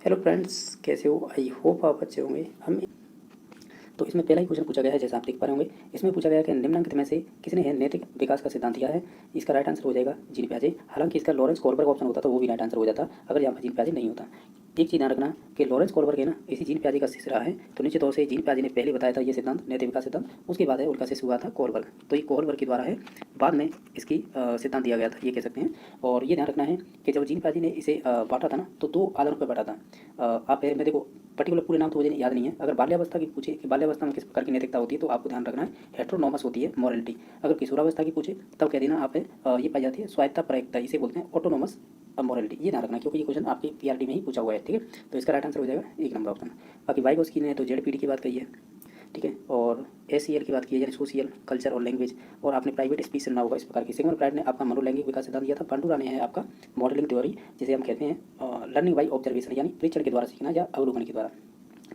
Hello friends, कैसे हो? I hope आप अच्छे होंगे। हम तो इसमें पहला ही क्वेश्चन पूछा गया है, जैसा आप देख पा रहे होंगे। इसमें पूछा गया है कि निम्नलिखित में से किसने है नैतिक विकास का सिद्धांत दिया है। इसका राइट आंसर हो जाएगा जीन पियाजे। हालांकि इसका लॉरेंस कोलबर्ग ऑप्शन होता तो वो भी राइट आंसर हो जाता अगर यहाँ पर जीन पियाजे नहीं होता। एक चीज़ ध्यान रखना कि लॉरेंस कोलबर्ग है ना, इसी जीन पियाजे का शिष्य रहा है, तो निश्चित तौर से जीन पियाजे ने पहले बताया था ये सिद्धांत, नैतिक विकास सिद्धांत। उसके बाद है उनका शिष्य हुआ था कोलबर्ग, तो ये कोलबर्ग के द्वारा है बाद में इसकी सिद्धांत दिया गया था, ये कह सकते हैं। और ये ध्यान रखना है कि जब जीन पियाजे ने इसे बांटा था ना, तो दो आधारों पर बांटा था। आप मैं देखो पर्टिकुलर पूरे नाम तो मुझे याद नहीं है। अगर बाल्यावस्था की पूछे कि बाल्यावस्था में किस प्रकार की नैतिकता होती है, तो आपको ध्यान रखना है हेटेरोनॉमस होती है मॉरलिटी। अगर किशोरावस्था की पूछे तब कह देना आप ये पाई जाती है स्वायत्ता प्रायिकता, इसे बोलते हैं ऑटोनोमस मॉरलिटी। ये ध्यान रखना क्योंकि ये क्वेश्चन आपके पीआरटी में ही पूछा हुआ है, ठीक है। तो इसका राइट आंसर हो जाएगा एक नंबर ऑप्शन। बाकी वाइगोस्की ने तो जेडपीटी की बात कही है, ठीक है। और एसीएल की बात की है, यानी सोशियल कल्चर और लैंग्वेज। और आपने प्राइवेट स्पीच सुना होगा इस प्रकार की। सिगमंड फ्राइड ने आपका मनोलैंगिक विकास सिद्धांत दिया था। बांडुरा ने है आपका मॉडलिंग थ्योरी, जिसे हम कहते हैं लर्निंग बाई ऑब्जर्वेशन, यानी परीक्षण के द्वारा सीखना या अवलोकन के द्वारा,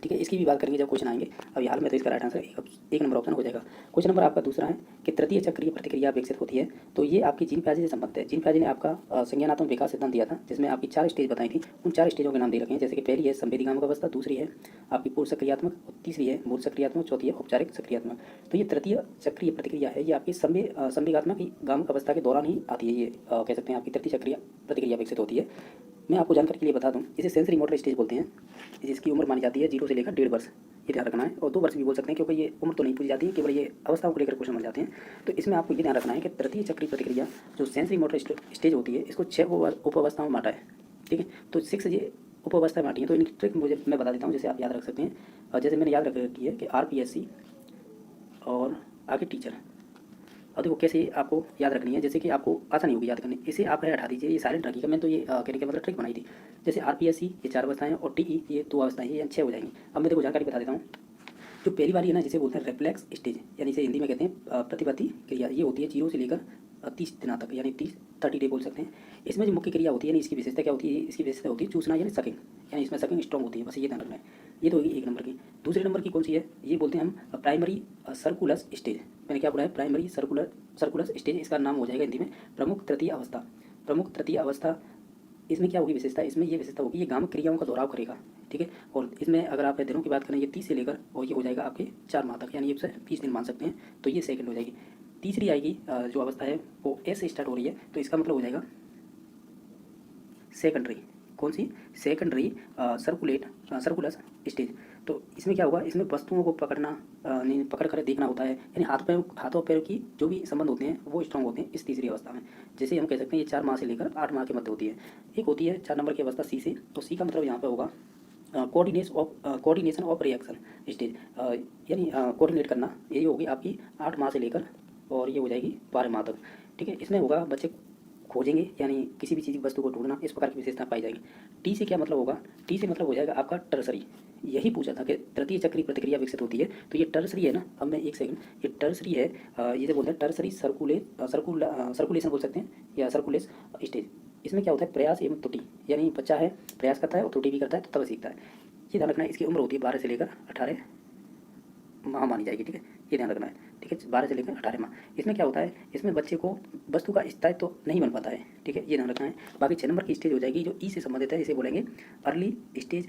ठीक है। इसकी भी बात करेंगे जब क्वेश्चन आएंगे। अभी हाल में तो इसका राइट आंसर एक नंबर ऑप्शन हो जाएगा। क्वेश्चन नंबर आपका दूसरा है कि तृतीय चक्रीय प्रतिक्रिया विकसित होती है, तो ये आपकी जीन पियाजे से संबंधित है। जीन पियाजे ने आपका संज्ञानात्मक विकास सिद्धांत दिया था, जिसमें आपकी 4 स्टेज बताई थी। उन 4 स्टेजों के नाम दे रखे हैं, जैसे कि पहली है संवेदीगामक अवस्था, दूसरी है आपकी पूर्व सक्रियात्मक, और तीसरी है मूल सक्रियात्मक, चौथी है औपचारिक सक्रियात्मक। तो ये तृतीय चक्रीय प्रतिक्रिया है, ये आपकी संवेगात्मक गामक अवस्था के दौरान ही आती है। ये कह सकते हैं आपकी तृतीय चक्रीय प्रतिक्रिया विकसित होती है। मैं आपको जानकारी के लिए बता दूं, इसे सेंसरी मोटर स्टेज बोलते हैं, जिसकी उम्र मानी जाती है 0 से लेकर 1.5 वर्ष। ये ध्यान रखना है, और 2 वर्ष भी बोल सकते हैं, क्योंकि ये उम्र तो नहीं पूछी जाती है, केवल ये अवस्थाओं को लेकर क्वेश्चन बन जाते हैं। तो इसमें आपको ये ध्यान रखना है कि तृतीय चक्रीय प्रतिक्रिया जो सेंसरी मोटर स्टेज होती है, इसको 6 उप अवस्थाओं में बांटा है, ठीक है। तो 6 ये उप अवस्थाएं बांटी हैं, तो इनकी ट्रिक मुझे मैं बता देता हूँ, जैसे आप याद रख सकते हैं। जैसे मैंने याद रखी है कि RPSC और आगे टीचर। और देखो कैसे आपको याद रखनी है, जैसे कि आपको आसानी होगी याद करने। इसे आप हटा दीजिए, ये साइलेंट रखिएगा। मैंने तो ये कहने का मतलब ट्रिक बनाई थी। जैसे RPSC ये 4 अवस्थाएं और TE ये 2 अवस्थाएं, ये 6 हो जाएंगी। अब मैं देखो जानकारी बता देता हूँ। जो पहली बारी है ना, जिसे बोलते हैं रिफ्लेक्स स्टेज, यानी इसे हिंदी में कहते हैं प्रतिवर्ती क्रिया। ये होती है 0 से लेकर 30 दिनों तक, यानी 30 डे बोल सकते हैं। इसमें जो मुख्य क्रिया होती है, यानी इसकी विशेषता क्या होती है, इसकी विशेषता होती है चूसना, यानी सकिंग, यानी इसमें सकिंग स्ट्रॉन्ग होती है। बस ये ध्यान रखना है। ये तो होगी एक नंबर की। दूसरे नंबर की कौन सी है, ये बोलते हैं हम प्राइमरी सर्कुलस स्टेज। मैंने क्या बोला है, प्राइमरी सर्कुलस स्टेज। इसका नाम हो जाएगा हिंदी में प्रमुख तृतीय अवस्था। प्रमुख तृतीय अवस्था, इसमें क्या होगी विशेषता, इसमें ये विशेषता होगी, ये गामक क्रियाओं का दोहराव करेगा, ठीक है। और इसमें अगर आप दिनों की बात करें, ये 30 से लेकर और ये हो जाएगा आपके 4 माह तक, यानी ये 20 दिन मान सकते हैं। तो ये सेकंड हो जाएगी। तीसरी आएगी जो अवस्था है वो एस से स्टार्ट हो रही है, तो इसका मतलब हो जाएगा सेकेंडरी। कौन सी? Secondary सर्कुलस stage. तो इसमें क्या होगा, इसमें वस्तुओं को पकड़ना नहीं, पकड़ कर देखना होता है, यानी हाथों पैरों की जो भी संबंध होते हैं वो स्ट्रांग होते हैं इस तीसरी अवस्था में। जैसे हम कह सकते हैं ये 4 माह से लेकर 8 माह के मध्य होती है। एक होती है 4 नंबर की अवस्था सी से, तो सी का मतलब यहाँ पे होगा कोऑर्डिनेशन ऑफ रिएक्शन स्टेज, यानी कोऑर्डिनेट करना। यही होगी आपकी 8 माह से लेकर और ये हो जाएगी 12 माह तक, ठीक है। इसमें होगा बच्चे खोजेंगे, यानी किसी भी चीज़ की वस्तु को ढूंढना, इस प्रकार की विशेषता पाई जाएगी। टी से क्या मतलब होगा, टी से मतलब हो जाएगा आपका टर्सरी। यही पूछा था कि तृतीय चक्रीय प्रतिक्रिया विकसित होती है, तो ये टर्सरी है ना। अब मैं एक सेकंड, ये टर्सरी है, ये जो बोलते हैं टर्सरी सर्कुलेशन बोल सकते हैं, या सर्कुलेस स्टेज। इसमें क्या होता है, प्रयास एवं त्रुटि, यानी बच्चा है प्रयास करता है और त्रुटि भी करता है, तो तब सीखता है। ये ध्यान रखना है। इसकी उम्र होती है 12 से लेकर 18 माह मानी जाएगी, ठीक है। ये ध्यान रखना है, ठीक है, 12 से लेकर 18 माह। इसमें क्या होता है, इसमें बच्चे को वस्तु का स्थायित्व तो नहीं बन पाता है, ठीक है, ये ध्यान रखना है। बाकी 6 नंबर की स्टेज हो जाएगी जो ई से संबंधित है, इसे बोलेंगे early stage,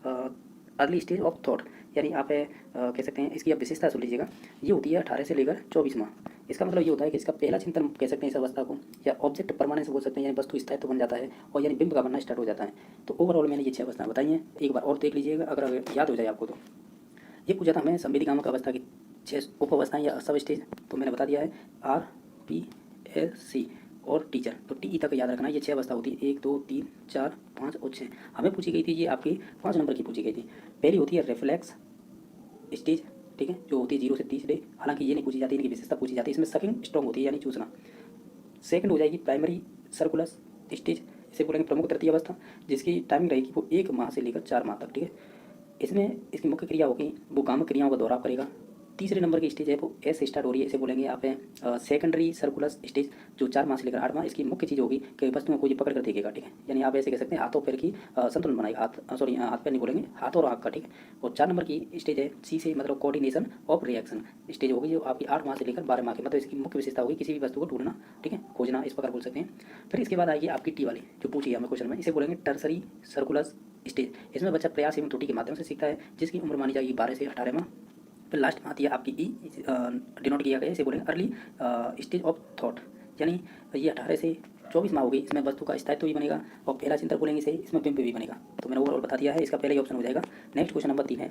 early stage of thought, यानी आप कह सकते हैं इसकी आप विशेषता सुन लीजिएगा। ये होती है 18 से लेकर 24 माह। इसका मतलब ये होता है कि इसका पहला चिंतन कह सकते हैं इस अवस्था को, या ऑब्जेक्ट परमानेंस बोल सकते हैं, यानी वस्तु स्थायित्व बन जाता है, और यानी बिंब का बनना स्टार्ट हो जाता है। तो ओवरऑल मैंने ये 6 अवस्थाएं बताई हैं, एक बार और देख लीजिएगा अगर याद हो जाए आपको तो। ये पूछा था हमें संवेदीगामक अवस्था की 6 उप अवस्थाएं या सब स्टेज, तो मैंने बता दिया है RPSC और टीचर। तो TE तक याद रखना, ये 6 अवस्था होती है, 1 2 3 4 5 और 6। हमें पूछी गई थी, ये आपकी 5 नंबर की पूछी गई थी। पहली होती है रिफ्लेक्स स्टेज, ठीक है, जो होती है 0 से 30 डे। हालांकि ये नहीं पूछी जाती, इनकी विशेषता पूछी जाती है। इसमें सकिंग स्ट्रॉन्ग होती है, यानी चूसना। सेकंड हो जाएगी प्राइमरी सर्कुलस स्टेज, इसे बोलेंगे प्रमुख तृतीय अवस्था, जिसकी टाइमिंग रहेगी वो 1 माह से लेकर 4 माह तक, ठीक है। इसमें इसकी मुख्य क्रिया होगी वो गामक क्रियाओं का दोहराव करेगा, तीसरे नंबर की स्टेज है वो एस से स्टार्ट हो रही है, इसे बोलेंगे आप सेकेंडरी सर्कुलर स्टेज, जो 4 माह से लेकर 8 माह। इसकी मुख्य चीज़ होगी कि वस्तुओं को ये पकड़ कर देखेगा, ठीक है। यानी आप ऐसे कह सकते हैं हाथों पैर की संतुलन बनाएगा, हाथ पैर नहीं बोलेंगे, हाथ और आँख का, ठीक है। और 4 नंबर की स्टेज है सी से, मतलब कोऑर्डिनेशन ऑफ रिएक्शन स्टेज होगी, जो आपकी 8 माह से लेकर 12 माह की, मतलब इसकी मुख्य विशेषता होगी किसी भी वस्तु को ढूंढना, ठीक है, खोजना, इस प्रकार बोल सकते हैं। फिर इसके बाद आएगी आपकी टी वाली, जो पूछी है हमें क्वेश्चन में, इसे बोलेंगे टर्सरी सर्कुलर स्टेज। इसमें बच्चा प्रयास एवं त्रुटि के माध्यम से सीखता है, जिसकी उम्र मानी जाएगी 12 से 18 माह। फिर लास्ट में आती है आपकी ई, डिनोट किया गया है, इसे बोलेंगे अर्ली स्टेज ऑफ थॉट, यानी ये 18 से 24 माह होगी, इसमें वस्तु का स्थायित्व भी बनेगा और पहला चिंतन बोलेंगे इसे, इसमें बिंब भी बनेगा। तो मैंने ओवरऑल बता दिया है, इसका पहले ही ऑप्शन हो जाएगा। नेक्स्ट क्वेश्चन नंबर 3 है,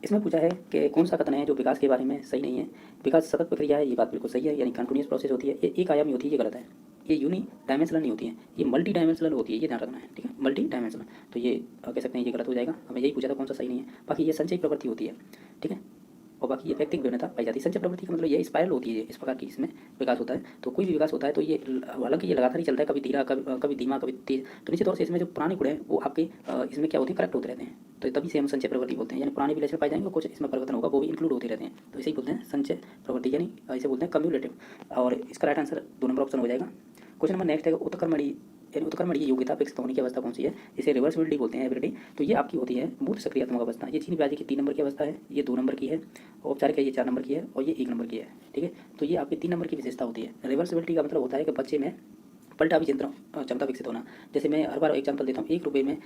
इसमें पूछा है कि कौन सा कथन है जो विकास के बारे में सही नहीं है। विकास सतत प्रक्रिया है, ये बात बिल्कुल सही है, यानी कंटिन्यूस प्रोसेस होती है, ये एक आयामी होती है, ये गलत है। ये यूनी डायमेंशनल नहीं होती है, ये मल्टी डायमेंशनल होती है, ये ध्यान रखना है, ठीक है, मल्टी डायमेंशनल। तो ये कह सकते हैं ये गलत हो जाएगा, हमें यही पूछा था कौन सा सही नहीं है। बाकी ये संचयी प्रवृत्ति होती है, ठीक है, और बाकी ये व्यक्तिगत भिन्नता पाई जाती है। संचय प्रवृत्ति का मतलब ये स्पाइरल होती है, इस प्रकार की इसमें विकास होता है। तो कोई भी विकास होता है तो ये हालांकि ये लगातार ही चलता है, कभी धीरा, कभी धीमा, कभी तेज। तो निश्चित तौर से इसमें जो पुराने गुण हैं वो आपके इसमें क्या होते हैं, करेक्ट होते रहते हैं, तो तभी से हम संचय प्रवृत्ति बोलते हैं। यानी पुराने विलेशन पाए जाएंगे, कुछ इसमें परिवर्तन होगा, वो भी इंक्लूड होते रहते हैं, तो इसे ही बोलते हैं संचय प्रवृत्ति, यानी इसे बोलते हैं कम्युलेटिव। और इसका राइट आंसर 2 नंबर ऑप्शन हो जाएगा। क्वेश्चन नंबर नेक्स्ट है, उत्क्रमणीय, यानी उत्क्रमणीय योग्यता विकसित होने की अवस्था कौन सी है, इसे रिवर्सिबिलिटी बोलते हैं, एबिलिटी। तो ये आपकी होती है मूर्त सक्रियात्मक अवस्था। ये चीनी ब्याजी की 3 नंबर की अवस्था है, ये 2 नंबर की है, औपचारिक है ये 4 नंबर की है, और ये 1 नंबर की है, ठीक है। तो ये आपकी 3 नंबर की विशेषता होती है। रिवर्सिबिलिटी का मतलब होता है कि बच्चे में पलटा भी क्षमता विकसित होना। जैसे मैं हर बार एग्जाम्पल देता हूँ, 1 रुपये में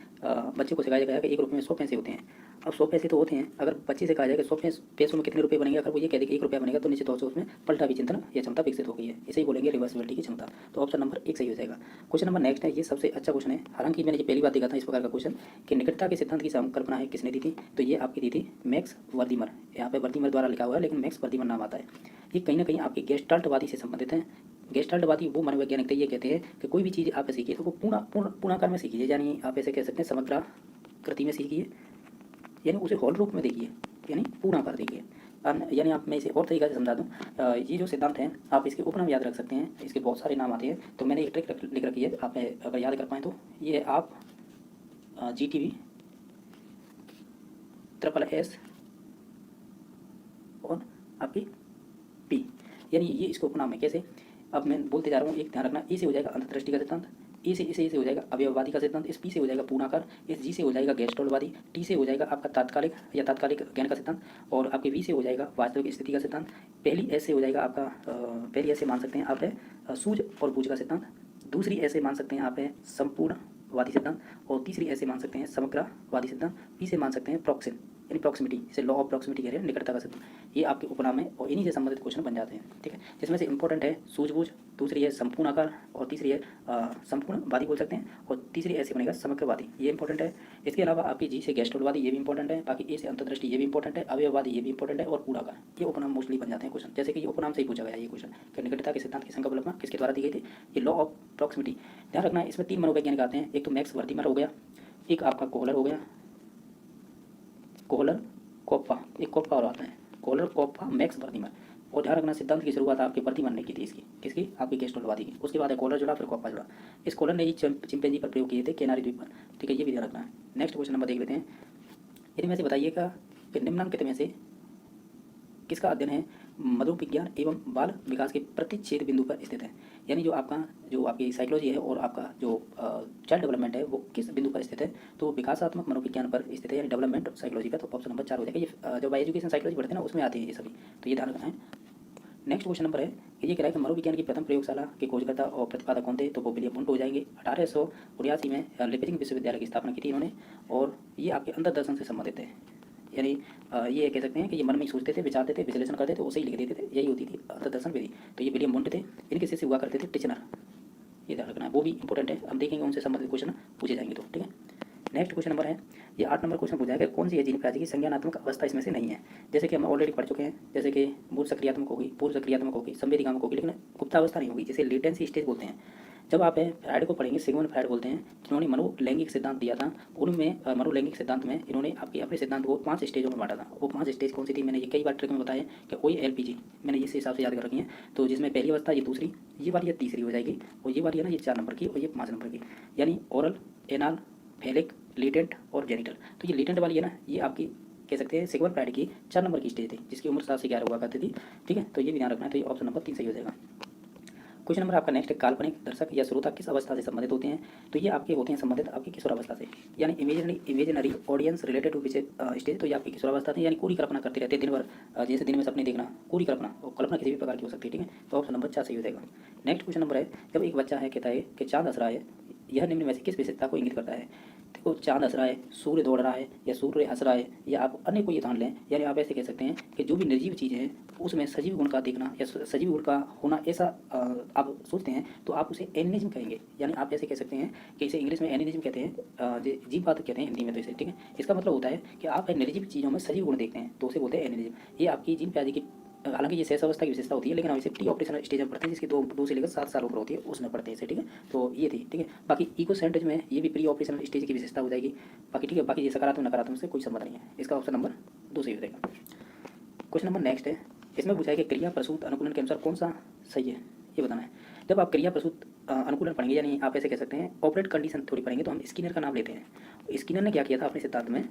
बच्चे को सिखाया गया कि 1 रुपये में 100 पैसे होते हैं। अब 100 पैसे तो होते हैं, अगर बच्चे से कहा जाए कि 100 पैसों में कितने रुपये बनेंगे, अगर वो ये कह दे कि 1 रुपया बनेगा, तो निश्चित तौर से उसमें पलटा विचिंतन या क्षमता विकसित हो गई है, इसे ही बोलेंगे रिवर्सिबिलिटी की क्षमता। तो ऑप्शन नंबर 1 सही हो जाएगा। क्वेश्चन नंबर नेक्स्ट है, ये सबसे अच्छा क्वेश्चन है, हालांकि मैंने ये पहली बार देखा था इस प्रकार का क्वेश्चन कि निकटता के सिद्धांत की संकल्पना है किसने दी थी, तो ये आपकी दी थी मैक्स वर्दीमर। यहाँ पे वर्दीमर द्वारा लिखा हुआ है, लेकिन मैक्स वर्दीमर नाम आता है। ये कहीं ना कहीं आपकी गेस्टाल्टवादी से संबंधित है। गेस्टाल्टवादी वो मनोवैज्ञानिक थे, ये कहते हैं कि कोई भी चीज़ आप सीखिए तो वो पूर्णाकार में सीखिए, यानी आप ऐसे कह सकते हैं समग्राकृति में सीखिए, यानी उसे होल रूप में देखिए, यानी पूर्णाकार देखिए। यानी आप मैं इसे और तरीके से समझा दूँ, ये जो सिद्धांत हैं आप इसके उपनाम याद रख सकते हैं, इसके बहुत सारे नाम आते हैं। तो मैंने एक ट्रिक लिख रखी है, आप अगर याद कर पाएँ तो ये आप GTV SSS और आपकी P, यानी ये इसको उपनाम है। कैसे, अब मैं बोलते जा रहा हूँ, एक ध्यान रखना, E से हो जाएगा अंतर्दृष्टि का सिद्धांत, ए से हो जाएगा अवयववादी का सिद्धांत, इस पी से हो जाएगा पूर्णाकार, इस जी से हो जाएगा गेस्टोलवादी, टी से हो जाएगा आपका तात्कालिक ज्ञान का सिद्धांत, और आपके वी से हो जाएगा वास्तविक स्थिति का सिद्धांत। पहली एस से हो जाएगा आपका पहली एस से मान सकते हैं आप है सूझ और बूझ का सिद्धांत, दूसरी एस से मान सकते हैं आप है संपूर्णवादी सिद्धांत, और तीसरी एस से मान सकते हैं समग्रवादी सिद्धांत। पी से मान सकते हैं प्रॉक्सिन, यानी प्रॉक्सिमिटी, इसे लॉ ऑफ प्रॉक्सिमिटी कह रहे हैं, निकटता का सिद्धांत। ये आपके उपनाम है और इन्हीं से संबंधित क्वेश्चन बन जाते हैं, ठीक है। जिसमें से इंपॉर्टेंट है सूझबूझ, दूसरी है संपूर्ण आकार, और तीसरी है संपूर्णवादी बोल सकते हैं, और तीसरी ऐसे बनेगा समग्रवादी, ये इंपॉर्टेंट है। इसके अलावा आपकी जी से गेस्टोलवादी, ये भी इंपॉर्टेंट है। बाकी ए से अंतर्दृष्टि, ये भी इंपॉर्टेंट है। अवयववादी, ये भी इंपॉर्टेंट है। और पूराकार, ये उपनाम मोस्टली बन जाते हैं क्वेश्चन। जैसे कि ये उपनाम से ही पूछा गया ये क्वेश्चन कि निकटता के सिद्धांत की संकल्पना किसके द्वारा दी गई थी, ये लॉ ऑफ प्रॉक्सिमिटी। ध्यान रखना, इसमें 3 मनोवैज्ञानिक आते हैं, एक तो मैक्स वर्दीमर हो गया, एक आपका कोहलर हो गया, कोहलर कोप्पा, एक कोप्पा और आता है, कोहलर कोप्पा मैक्स वर्दीमर। और ध्यान रखना, सिद्धांत की शुरुआत आपके वर्दीमर ने की थी, इसकी किसकी, आपकी गेस्टोलवादी की। उसके बाद कोहलर जुड़ा, फिर कोप्पा जुड़ा। इस कोहलर ने ही चिंपैंजी पर प्रयोग किए थे, केनारी द्वीप पर, ठीक है, ये भी ध्यान रखना है। नेक्स्ट क्वेश्चन नंबर देख लेते हैं। यदि में से बताइएगा कि निम्नलिखित में से किसका अध्ययन है मनोविज्ञान एवं बाल विकास के प्रतिच्छेद बिंदु पर स्थित है, यानी जो आपकी साइकोलॉजी है और आपका जो चाइल्ड डेवलपमेंट है वो किस बिंदु पर स्थित है, तो विकासात्मक मनोविज्ञान पर स्थित है, यानी डेवलपमेंट साइकोलॉजी पर। तो ऑप्शन नंबर 4 हो जाएगा। ये जब एजुकेशन साइकोलॉजी पढ़ते हैं ना, उसमें आते हैं ये सभी, तो ये ध्यान रखना है। नेक्स्ट क्वेश्चन नंबर है कि ये कह रहा है कि मनोविज्ञान की प्रथम प्रयोगशाला के खोजकर्ता और प्रतिपादक कौन थे, तो वो विलियम वुंट हो जाएंगे। 1889 में लिपिंग विश्वविद्यालय की स्थापना की थी इन्होंने, और ये आपके अंतर्दर्शन से संबंधित है, यानी ये कह सकते हैं कि ये मन में सोचते थे, विचारते थे, विश्लेषण करते थे, उसे ही लिख देते थे, यही होती थी अंतर्दर्शन विधि। तो ये विलियम वुंट थे, इनके शिष्य हुआ करते थे टिचनर, ये ध्यान रखना है, वो भी इंपॉर्टेंट है। हम देखेंगे उनसे संबंधित क्वेश्चन पूछे जाएंगे तो, ठीक है। नेक्स्ट क्वेश्चन नंबर है, ये 8 नंबर क्वेश्चन पूछा है कि कौन सी है जीन की संज्ञानात्मक अवस्था इसमें से नहीं है। जैसे कि हम ऑलरेडी पढ़ चुके हैं, जैसे कि मूर्त सक्रियात्मक होगी, पूर्व सक्रियात्मक होगी, संवेदिकात्मक होगी, लेकिन गुप्तावस्था नहीं होगी, जिसे लेटेंसी स्टेज बोलते हैं। जब आप फ्राइड को पढ़ेंगे, सिगमंड फ्राइड बोलते हैं, जिन्होंने मनोलैंगिक सिद्धांत दिया था, उनमें मनोलैंगिक सिद्धांत में इन्होंने अपने सिद्धांत को 5 स्टेजों में बांटा था। वो 5 स्टेज कौन सी थी, मैंने ये कई बार ट्रिक में बताया कि OLPG, मैंने इस हिसाब से याद कर रखी है। तो जिसमें पहली अवस्था, ये दूसरी, ये वाली ये तीसरी हो जाएगी, और ये वाली है ना, ये 4 नंबर की, और ये 5 नंबर की, यानी ओरल, एनाल, फेलिक, लेटेंट और जेनिटल। तो ये लेटेंट वाली है ना, ये आपकी कह सकते हैं सिग्मंड फ्राइड की 4 नंबर की स्टेज थी, जिसकी उम्र 7 से 11 हुआ करती थी। ठीक है, तो ये भी ध्यान रखना है। तो ये ऑप्शन नंबर 3 सही हो जाएगा। क्वेश्चन नंबर आपका नेक्स्ट है, काल्पनिक दर्शक या श्रोता किस अवस्था से संबंधित होते हैं? तो ये आपके होते हैं संबंधित आपकी किशोरावस्था से, यानी imaginary audience related to which stage. तो ये आपकी किशोरावस्था से, यानी पूरी कल्पना करते रहते हैं दिन भर, जैसे दिन में सपने देखना, पूरी कल्पना, और कल्पना किसी भी प्रकार की हो सकती है। ठीक है, तो ऑप्शन नंबर 4 सही हो जाएगा। नेक्स्ट क्वेश्चन नंबर है, जब एक बच्चा है कहता है कि चांद हंस रहा है, यह निम्न में से किस विशेषता को इंगित करता है? देखो, चांद हंस रहा है, सूर्य दौड़ रहा है, या सूर्य हंस रहा है, या आप अन्य कोई उदाहरण लें, यानी आप ऐसे कह सकते हैं कि जो भी निर्जीव चीज़ है उसमें सजीव गुण का दिखना या सजीव गुण का होना, ऐसा आप सोचते हैं तो आप उसे एनिज्म कहेंगे। यानी आप ऐसे कह सकते हैं कि इसे इंग्लिश में एनिज्म कहते हैं, जीव बात कहते हैं हिंदी में तो इसे। ठीक है, इसका मतलब होता है कि आप निर्जीव चीज़ों में सजीव गुण देखते हैं, तो उसे बोलते हैं एनिज्म। ये आपकी जीन प्याजी की, हालांकि ये शेष अवस्था की विशेषता होती है, लेकिन हम इसे प्री ऑपरेशनल स्टेज में पढ़ते हैं, जिसकी 2 से लेकर 7 साल उम्र होती है, उसमें पढ़ते हैं इसे। ठीक है, तो ये थी। ठीक है, बाकी इको सेंटेज में ये भी प्री ऑपरेशनल स्टेज की विशेषता हो जाएगी। बाकी ठीक है, बाकी ये सकारात्मक नकारात्मक से कोई संबंध नहीं है। इसका ऑप्शन नंबर 2 सही हो जाएगा। क्वेश्चन नंबर नेक्स्ट है, इसमें पूछा है कि क्रिया प्रसूत अनुकूलन के अनुसार कौन सा सही है, ये बताना है। जब आप क्रिया प्रसूत अनुकूलन पढ़ेंगे, यानी आप ऐसे कह सकते हैं ऑपरेट कंडीशन थ्योरी पढ़ेंगे, तो हम स्किनर का नाम लेते हैं। स्किनर ने क्या किया था अपने सिद्धांत में,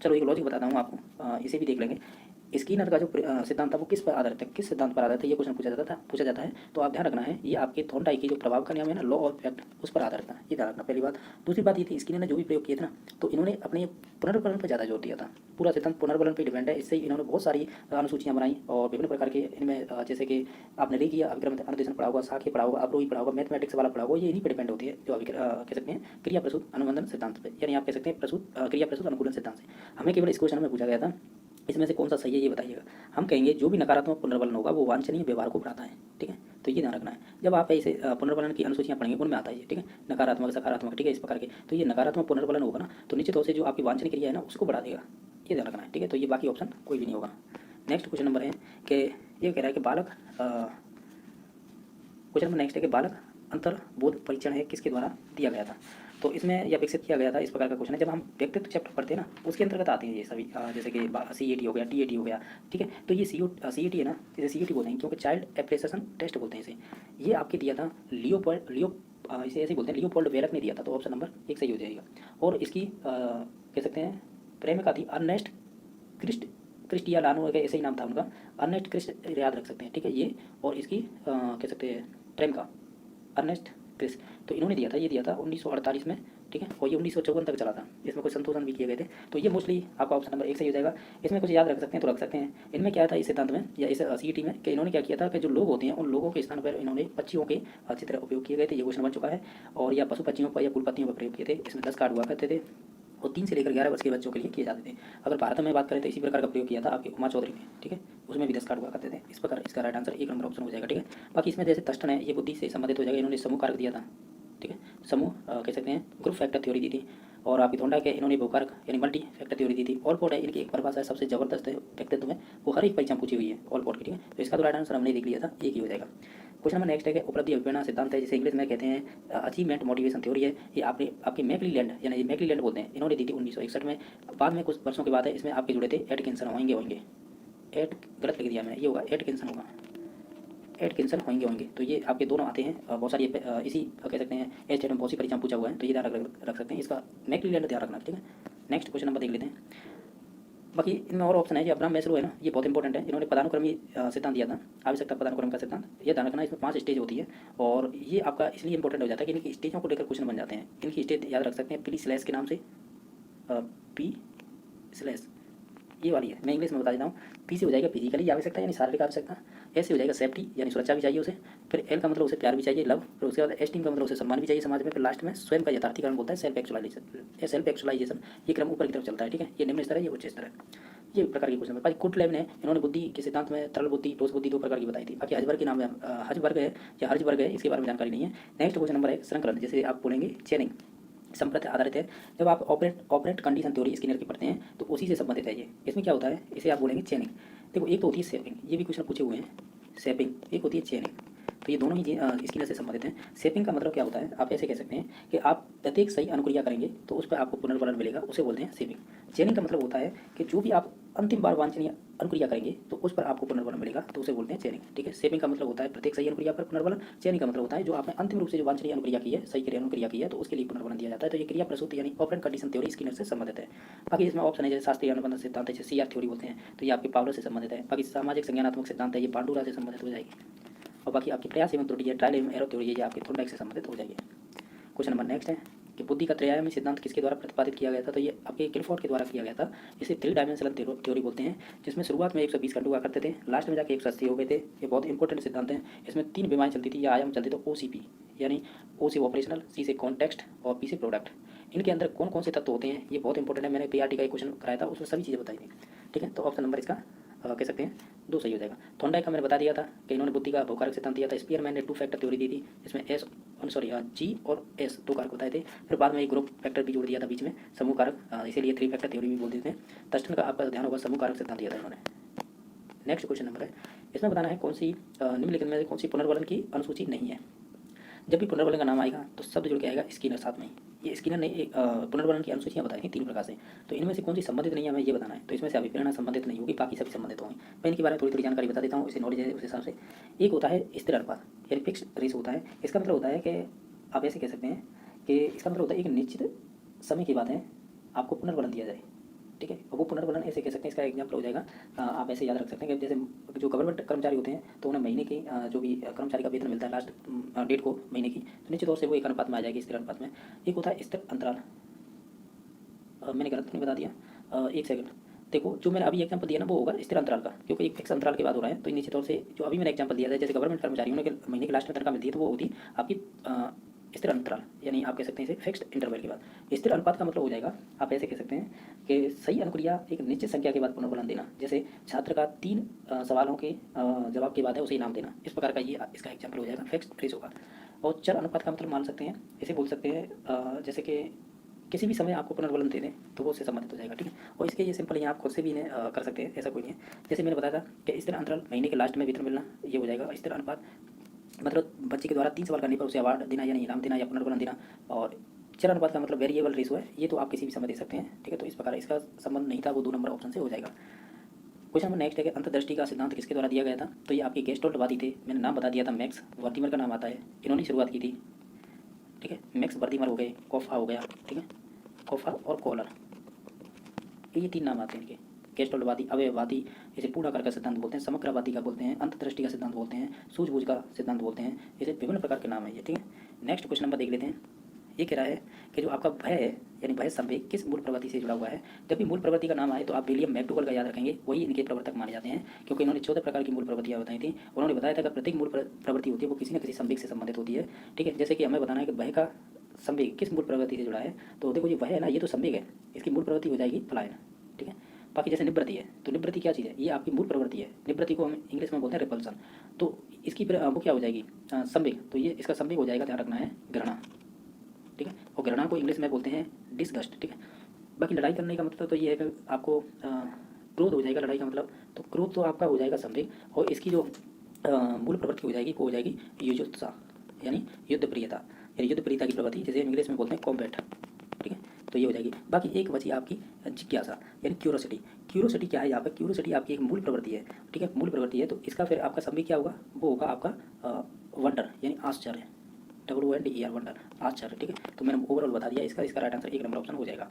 चलो एक लॉजिक बताता हूँ आपको, इसे भी देख लेंगे। स्किनर का जो सिद्धांत था वो किस पर आधारित है, किस सिद्धांत पर आधारित है, ये क्वेश्चन पूछा जाता है। तो आप ध्यान रखना है, ये आपके थॉर्नडाइक की जो प्रभाव का नियम है ना, लॉ ऑफ इफेक्ट, उस पर आधारित था, ये ध्यान रखना पहली बात। दूसरी बात ये थी, स्किनर ने जो भी प्रयोग किए थे ना, तो इन्होंने अपने पुनर्बलन पर ज़्यादा जोर दिया था। पूरा सिद्धांत पुनर्बलन पर डिपेंड है। इससे इन्होंने बहुत सारी अनुसूचियाँ बनाई, और विभिन्न प्रकार के इनमें जैसे कि आपने रेखीय अभिक्रम अनुदेशन पढ़ा होगा, शाखीय पढ़ा होगा, अवरोही पढ़ा होगा, मैथमेटिक्स वाला पढ़ा होगा, ये इन्हीं पर डिपेंड होती है, जो अभी कह सकते हैं क्रिया प्रसूत अनुबंधन सिद्धांत पर, यानी आप कह सकते हैं क्रिया प्रसूत अनुकूलन सिद्धांत से। हमें केवल इस क्वेश्चन में पूछा गया था इसमें से कौन सा सही है, ये बताइएगा। हम कहेंगे जो भी नकारात्मक पुनर्बलन होगा वो वांछनीय व्यवहार को बढ़ाता है। ठीक है, तो ये ध्यान रखना है। जब आप ऐसे पुनर्बलन की अनुसूचियाँ पढ़ेंगे, उनमें आता है ये। ठीक है, नकारात्मक, सकारात्मक, ठीक है, इस प्रकार के। तो ये नकारात्मक पुनर्बलन होगा ना, तो निश्चित तौर से जो आपकी वांछनीय क्रिया है ना, उसको बढ़ा देगा, ये ध्यान रखना है। ठीक है, तो ये बाकी ऑप्शन कोई भी नहीं होगा। नेक्स्ट क्वेश्चन नंबर है कि ये कह रहा है कि बालक, क्वेश्चन नंबर नेक्स्ट है कि बालक अंतर्बोध परीक्षण है किसके द्वारा दिया गया था? तो इसमें यह विकसित किया गया था, इस प्रकार का क्वेश्चन है। जब हम व्यक्तित्व चैप्टर पढ़ते हैं ना, उसके अंतर्गत आते हैं ये सभी, जैसे कि CAT हो गया, TAT हो गया। ठीक है, तो ये CAT है ना, इसे CAT बोलते हैं क्योंकि चाइल्ड एप्रिसिएशन टेस्ट बोलते हैं इसे। ये आपके दिया था इसे ऐसे बोलते हैं, लियोपोल्ड वेरक ने दिया था। तो ऑप्शन नंबर 1 सही हो जाएगा। और इसकी कह सकते हैं प्रेमिका थी अर्नेस्ट क्रिस्टियानो, ऐसे ही नाम था उनका, अर्नेस्ट क्रिस्ट, याद रख सकते हैं। ठीक है, ये और इसकी कह सकते हैं प्रेमिका अर्नेस्ट क्रिस्ट, तो इन्होंने दिया था, ये दिया था 1948 में। ठीक है, और ये 1954 तक चला था। इसमें कुछ संशोधन भी किए गए थे। तो ये मोस्टली आपका ऑप्शन नंबर 1 सही हो जाएगा। इसमें कुछ याद रख सकते हैं तो रख सकते हैं। इनमें क्या था इस सिद्धांत में या इस CAT में, कि इन्होंने क्या किया था कि जो लोग होते हैं उन लोगों के स्थान पर इन्होंने पक्षियों के चित्र उपयोग किए गए थे, ये क्वेश्चन बन चुका है। और या पशु पक्षियों पर या फूल पत्तियों पर प्रयोग किए थे। इसमें 10 कार्ड हुआ करते थे, और 3 से लेकर 11 वर्ष के बच्चों के लिए किए जाते थे। अगर भारत में बात करें तो इसी प्रकार का प्रयोग किया था आपके उमा चौधरी ने। ठीक है, उसमें भी 10 कार्ड हुआ करते थे। इस प्रकार इसका राइट आंसर 1 नंबर ऑप्शन हो जाएगा। ठीक है, बाकी इसमें जैसे तस्टन है, ये बुद्धि से संबंधित हो जाएगा। इन्होंने समूह कारक दिया था। ठीक है, समूह कह सकते हैं ग्रुप फैक्टर थ्योरी दी थी। और आपकी थोंडा के इन्होंने भूकारक यानी मल्टी फैक्टर थ्योरी दी थी। ऑलपोर्ट है, इनकी एक परिभाषा है सबसे जबरदस्त है व्यक्तित्व में, वो हर एक परीक्षा पूछी हुई है ऑलपोर्ट की। ठीक है, तो इसका तो राइट आंसर हमने देख लिया था, एक ही हो जाएगा। क्वेश्चन नंबर नेक्स्ट है कि उपलब्धि अभिप्रेरणा सिद्धांत है, जिसे इंग्लिश में कहते हैं अचीवमेंट मोटिवेशन थ्योरी है। ये आपके मैकलीलैंड, यानी मैकलीलैंड बोलते हैं, इन्होंने दी थी 1961 में। बाद में कुछ वर्षों के बाद है, इसमें आपके जुड़े थे एटकिंसन होंगे। गलत लिख दिया मैंने, ये होगा एटकिंसन होगा, एटकिंसन होंगे। तो ये आपके दोनों आते हैं, बहुत सारी इसी कह सकते हैं एच में बहुत सी परीक्षा पूछा हुआ है, तो ये ध्यान रख सकते हैं। इसका मैकलीलैंड ध्यान रखना। ठीक है, नेक्स्ट क्वेश्चन नंबर देख लेते हैं। बाकी इनमें और ऑप्शन है, जो अब्राहम मैस्लो है ना, ये बहुत इंपॉर्टेंट है। इन्होंने पदानुक्रमी सिद्धांत दिया था, आवश्यकता पदानुक्रम का सिद्धांत। ये ध्यान रखना, इसमें 5 स्टेज होती है, और ये आपका इसलिए इंपॉर्टेंट हो जाता है कि इनकी स्टेजों को लेकर क्वेश्चन बन जाते हैं। इनकी स्टेज याद रख सकते हैं पी स्लैश के नाम से, पी स्लैश ये वाली है, मैं इंग्लिश में बता देता हूँ। पी से हो जाएगा फिजिकली आवश्यकता यानी शारीरिक आवश्यकता, एस से हो जाएगा सेफ्टी यानी सुरक्षा भी चाहिए उसे, फिर एल का मतलब उसे प्यार भी चाहिए, लव, फिर उसके बाद एस्टीम का मतलब उसे सम्मान भी चाहिए समाज में, फिर लास्ट में स्वयं का यथार्थीकरण बोलता है सेल्फ एक्चुअलाइजेशन। ये क्रम ऊपर की तरफ चलता है। ठीक है, ये निम्न स्तर है, ये उच्च स्तर है। ये प्रकार के क्वेश्चन है। बाकी कुटलेब ने इन्होंने बुद्धि के सिद्धांत में तरल बुद्धि, ठोस बुद्धि 2 प्रकार की बताई थी। बाकी हजवर्ग के नाम में हजवर्ग है या हर्जवर्ग है, इसके बारे में जानकारी नहीं है। नेक्स्ट क्वेश्चन नंबर है संकलन, जैसे आप बोलेंगे चेनिंग, संप्रति आधारित है। जब आप ऑपरेट कंडीशन थ्योरी स्किनर की पढ़ते हैं तो उसी से संबंधित है ये। इसमें क्या होता है, इसे आप बोलेंगे चेनिंग। देखो, एक तो होती है शेपिंग, ये भी क्वेश्चन पूछे हुए हैं। शेपिंग एक होती है चेनिंग। तो ये दोनों ही स्किनर से संबंधित हैं। शेपिंग का मतलब क्या होता है, आप ऐसे कह सकते हैं कि आप प्रत्येक सही अनुक्रिया करेंगे तो उस पर आपको पुनर्वलन मिलेगा, उसे बोलते हैं शेपिंग। चेनिंग का मतलब होता है कि जो भी आप अंतिम बार वांछनीय अनुक्रिया करेंगे तो उस पर आपको पुनर्वलन मिलेगा, तो उसे बोलते हैं चेनिंग। ठीक है, शेपिंग का मतलब होता है प्रत्येक सही अनुक्रिया पर पुनर्वलन। चेनिंग का मतलब होता है जो आपने अंतिम रूप से जो वांछनीय अनुक्रिया की है, सही क्रिया अनुक्रिया की है, तो उसके लिए पुनर्वलन दिया जाता है। तो ये क्रिया प्रसूति यानी ऑपरेंट कंडीशन थ्योरी स्किनर से संबंधित है। बाकी इसमें ऑप्शन है जैसे शास्त्रीय अनुबंध सिद्धांत है, जैसे CR थ्योरी बोलते हैं, तो ये आपके पावलर से संबंधित है। बाकी सामाजिक संज्ञानात्मक सिद्धांत है, ये पांडुरा से संबंधित हो जाएगी। और बाकी आपकी प्रयास एवं त्रुटि है, ट्रायल एवं एरर थ्योरी है, ये आपके थोर्नडाइक से संबंधित हो जाएगी। क्वेश्चन नंबर नेक्स्ट है कि बुद्धि का त्रयायामी सिद्धांत किसके द्वारा प्रतिपादित किया गया था, तो ये आपके क्लिफोर्ड के द्वारा किया गया था। इसे 3 डायमेंशनल थ्योरी बोलते हैं, जिसमें शुरुआत में 120 घंटे हुआ करते थे, लास्ट में जाके 180 हो गए थे। ये बहुत इंपॉर्टेंट सिद्धांत है। इसमें 3 विमाएँ चलती थी या आयाम चलते थे, OCP यानी O से ऑपरेशनल, C से कॉन्टेक्स्ट और P से प्रोडक्ट। इनके अंदर कौन कौन से तत्व होते हैं ये बहुत इंपॉर्टेंट है। मैंने PRT का एक क्वेश्चन कराया था, उसमें सभी चीज़ें बताई थी। ठीक है, तो ऑप्शन नंबर इसका कह सकते हैं 2 सही हो जाएगा। थॉर्नडाइक का मैंने बता दिया था कि इन्होंने बुद्धि का भौकारिक सिद्धांत दिया था। स्पीयरमैन ने 2 फैक्टर थ्योरी दी थी, इसमें G और S 2 कारक बताए थे। फिर बाद में एक ग्रुप फैक्टर भी जोड़ दिया था बीच में, समूह कारक, इसीलिए 3 फैक्टर थ्योरी भी बोल देते हैं। टस्टन का आपका ध्यान होगा, समूह कारक सिद्धांत दिया था इन्होंने। नेक्स्ट क्वेश्चन नंबर है, इसमें बताना है कौन सी निम्नलिखित में कौन सी पुनर्वलन की अनुसूची नहीं है। जब भी पुनर्वलन का नाम आएगा तो शब्द जुड़ के आएगा स्किनर साथ में ही। ये स्किनर ने पुनर्वलन की अनुसूचियाँ बताई थी 3 प्रकार से, तो इनमें से कौन सी संबंधित नहीं है हमें ये बताना है। तो इसमें से अभिप्रेरणा संबंधित नहीं होगी, बाकी सभी संबंधित होंगे। मैं इनके बारे में थोड़ी थोड़ी जानकारी बता देता हूँ, इसे नॉलेज है उस हिसाब से। एक होता है स्थिर अनुपात यानी फिक्स रेशो होता है। इसका मतलब होता है कि आप ऐसे कह सकते हैं कि इसका मतलब होता है एक निश्चित समय की बात है, आपको पुनर्वलन दिया जाए। ठीक है, वो पुनर्वलन ऐसे कह सकते हैं, इसका एग्जाम्पल हो जाएगा, आप ऐसे याद रख सकते हैं कि जैसे जो गवर्नमेंट कर्मचारी होते हैं तो उन्हें महीने की जो भी कर्मचारी का वेतन मिलता है लास्ट डेट को महीने की, तो निश्चित तौर से वो एक अनुपात में आ जाएगी, स्थिर अनुपात में। एक होता है स्थिर अंतराल, मैंने गलत नहीं बता दिया, एक सेकंड देखो, जो मैंने अभी एग्जाम्पल दिया ना वो होगा स्थिर अंतराल का, क्योंकि एक फिक्स अंतराल के बाद हो रहा है। तो निश्चित तौर से जो अभी मैंने एग्जाम्पल दिया है, जैसे गवर्नमेंट कर्मचारियों के महीने के लास्ट में तनख्वाह मिलती है, तो वो होती आपकी स्थिर अंतराल, यानी आप कह सकते हैं इसे फिक्स्ड इंटरवल के बाद। स्थिर अनुपात का मतलब हो जाएगा, आप ऐसे कह सकते हैं कि सही अनुक्रिया एक निश्चित संख्या के बाद पुनर्वलन देना। जैसे छात्र का 3 सवालों के जवाब के बाद है उसे इनाम देना, इस प्रकार का ये इसका एग्जाम्पल हो जाएगा फिक्स्ड रेशो का। और चर अनुपात का मतलब मान सकते हैं, इसे बोल सकते हैं जैसे कि किसी भी समय आपको पुनर्वलन दे दें तो वो उससे संबंधित हो जाएगा। ठीक है, और इसके ये सिंपल यहाँ आप खुद से भी इन्हें कर सकते हैं, ऐसा कोई नहीं है। जैसे मैंने बताया था कि स्थिर अंतराल महीने के लास्ट में वेतन मिलना, ये हो जाएगा स्थिर अनुपात। मतलब बच्चे के द्वारा 3 सवाल करने पर उसे अवार्ड देना, यानी इनाम देना या पुनर्वलन देना। और चर अनुपात का मतलब वेरिएबल रेशो है, ये तो आप किसी भी समय दे सकते हैं। ठीक है, तो इस प्रकार इसका संबंध नहीं था, वो 2 नंबर ऑप्शन से हो जाएगा। क्वेश्चन नंबर नेक्स्ट है कि अंतर्दृष्टि का सिद्धांत किसके द्वारा दिया गया था, तो ये आपके गेस्टोल्टवादी थे, मैंने नाम बता दिया था, मैक्स वर्दीमर का नाम आता है, इन्होंने शुरुआत की थी। ठीक है, मैक्स वर्दीमर हो गए, कोफा हो गया, ठीक है, कोफा और कॉलर, ये 3 नाम आते हैं इनके। गेस्टोल्टवादी, अवयववादी, इसे पूर्ण आकार का सिद्धांत बोलते हैं, समग्रवादी का बोलते हैं, अंतर्दृष्टि का सिद्धांत बोलते हैं, सूझबूझ का सिद्धांत बोलते हैं, इसे विभिन्न प्रकार के नाम है ये। ठीक है, नेक्स्ट क्वेश्चन नंबर देख लेते हैं। ये कह रहा है कि जो आपका भय है यानी भय संवेग किस मूल प्रवृत्ति से जुड़ा हुआ है। जब भी मूल प्रवृत्ति का नाम आए तो आप विलियम मैकडूगल का याद रखेंगे, वही इनके प्रवर्तक माने जाते हैं, क्योंकि इन्होंने 14 प्रकार की मूल प्रवृत्तियाँ बताई थी। उन्होंने बताया था कि प्रत्येक मूल प्रवृत्ति होती है वो किसी न किसी संवेग से संबंधित होती है। ठीक है, जैसे कि हमें बताना है कि भय का संवेग किस मूल प्रवृत्ति से जुड़ा है, तो देखो ये भय है ना, ये तो संवेग है, इसकी मूल प्रवृत्ति हो जाएगी पलायन। ठीक है, बाकी जैसे निवृत्ति है, तो निवृत्ति क्या चीज़ है, ये आपकी मूल प्रवृत्ति है। निवृत्ति को हम इंग्लिश में बोलते हैं रिपल्सन, तो इसकी वो क्या हो जाएगी संवेग, तो ये इसका संवेग हो जाएगा, ध्यान रखना है, घृणा। ठीक है, और घृणा को इंग्लिश में बोलते हैं डिसगस्ट। ठीक है, बाकी लड़ाई करने का मतलब तो ये है कि आपको क्रोध हो जाएगा लड़ाई का मतलब, तो क्रोध तो आपका हो जाएगा संवेग, और इसकी जो मूल प्रवृत्ति हो जाएगी वो हो जाएगी युजुत्सा यानी युद्ध प्रियता, यानी युद्ध प्रियता की प्रवृत्ति, जिसे इंग्लिश में बोलते हैं कॉम्बैट। ठीक है, तो ये हो जाएगी। बाकी एक बची आपकी जिज्ञासा यानी क्यूरोसिटी। क्यूरोसिटी क्या है यहाँ पर, क्यूरोसिटी आपकी एक मूल प्रवृत्ति है। ठीक है, मूल प्रवृत्ति है, तो इसका फिर आपका संवेग क्या होगा, वो होगा आपका वंडर यानी आश्चर्य, WNDER वंडर, आश्चर्य। ठीक है, तो मैंने ओवरऑल बता दिया इसका राइट आंसर 1 नंबर ऑप्शन हो जाएगा।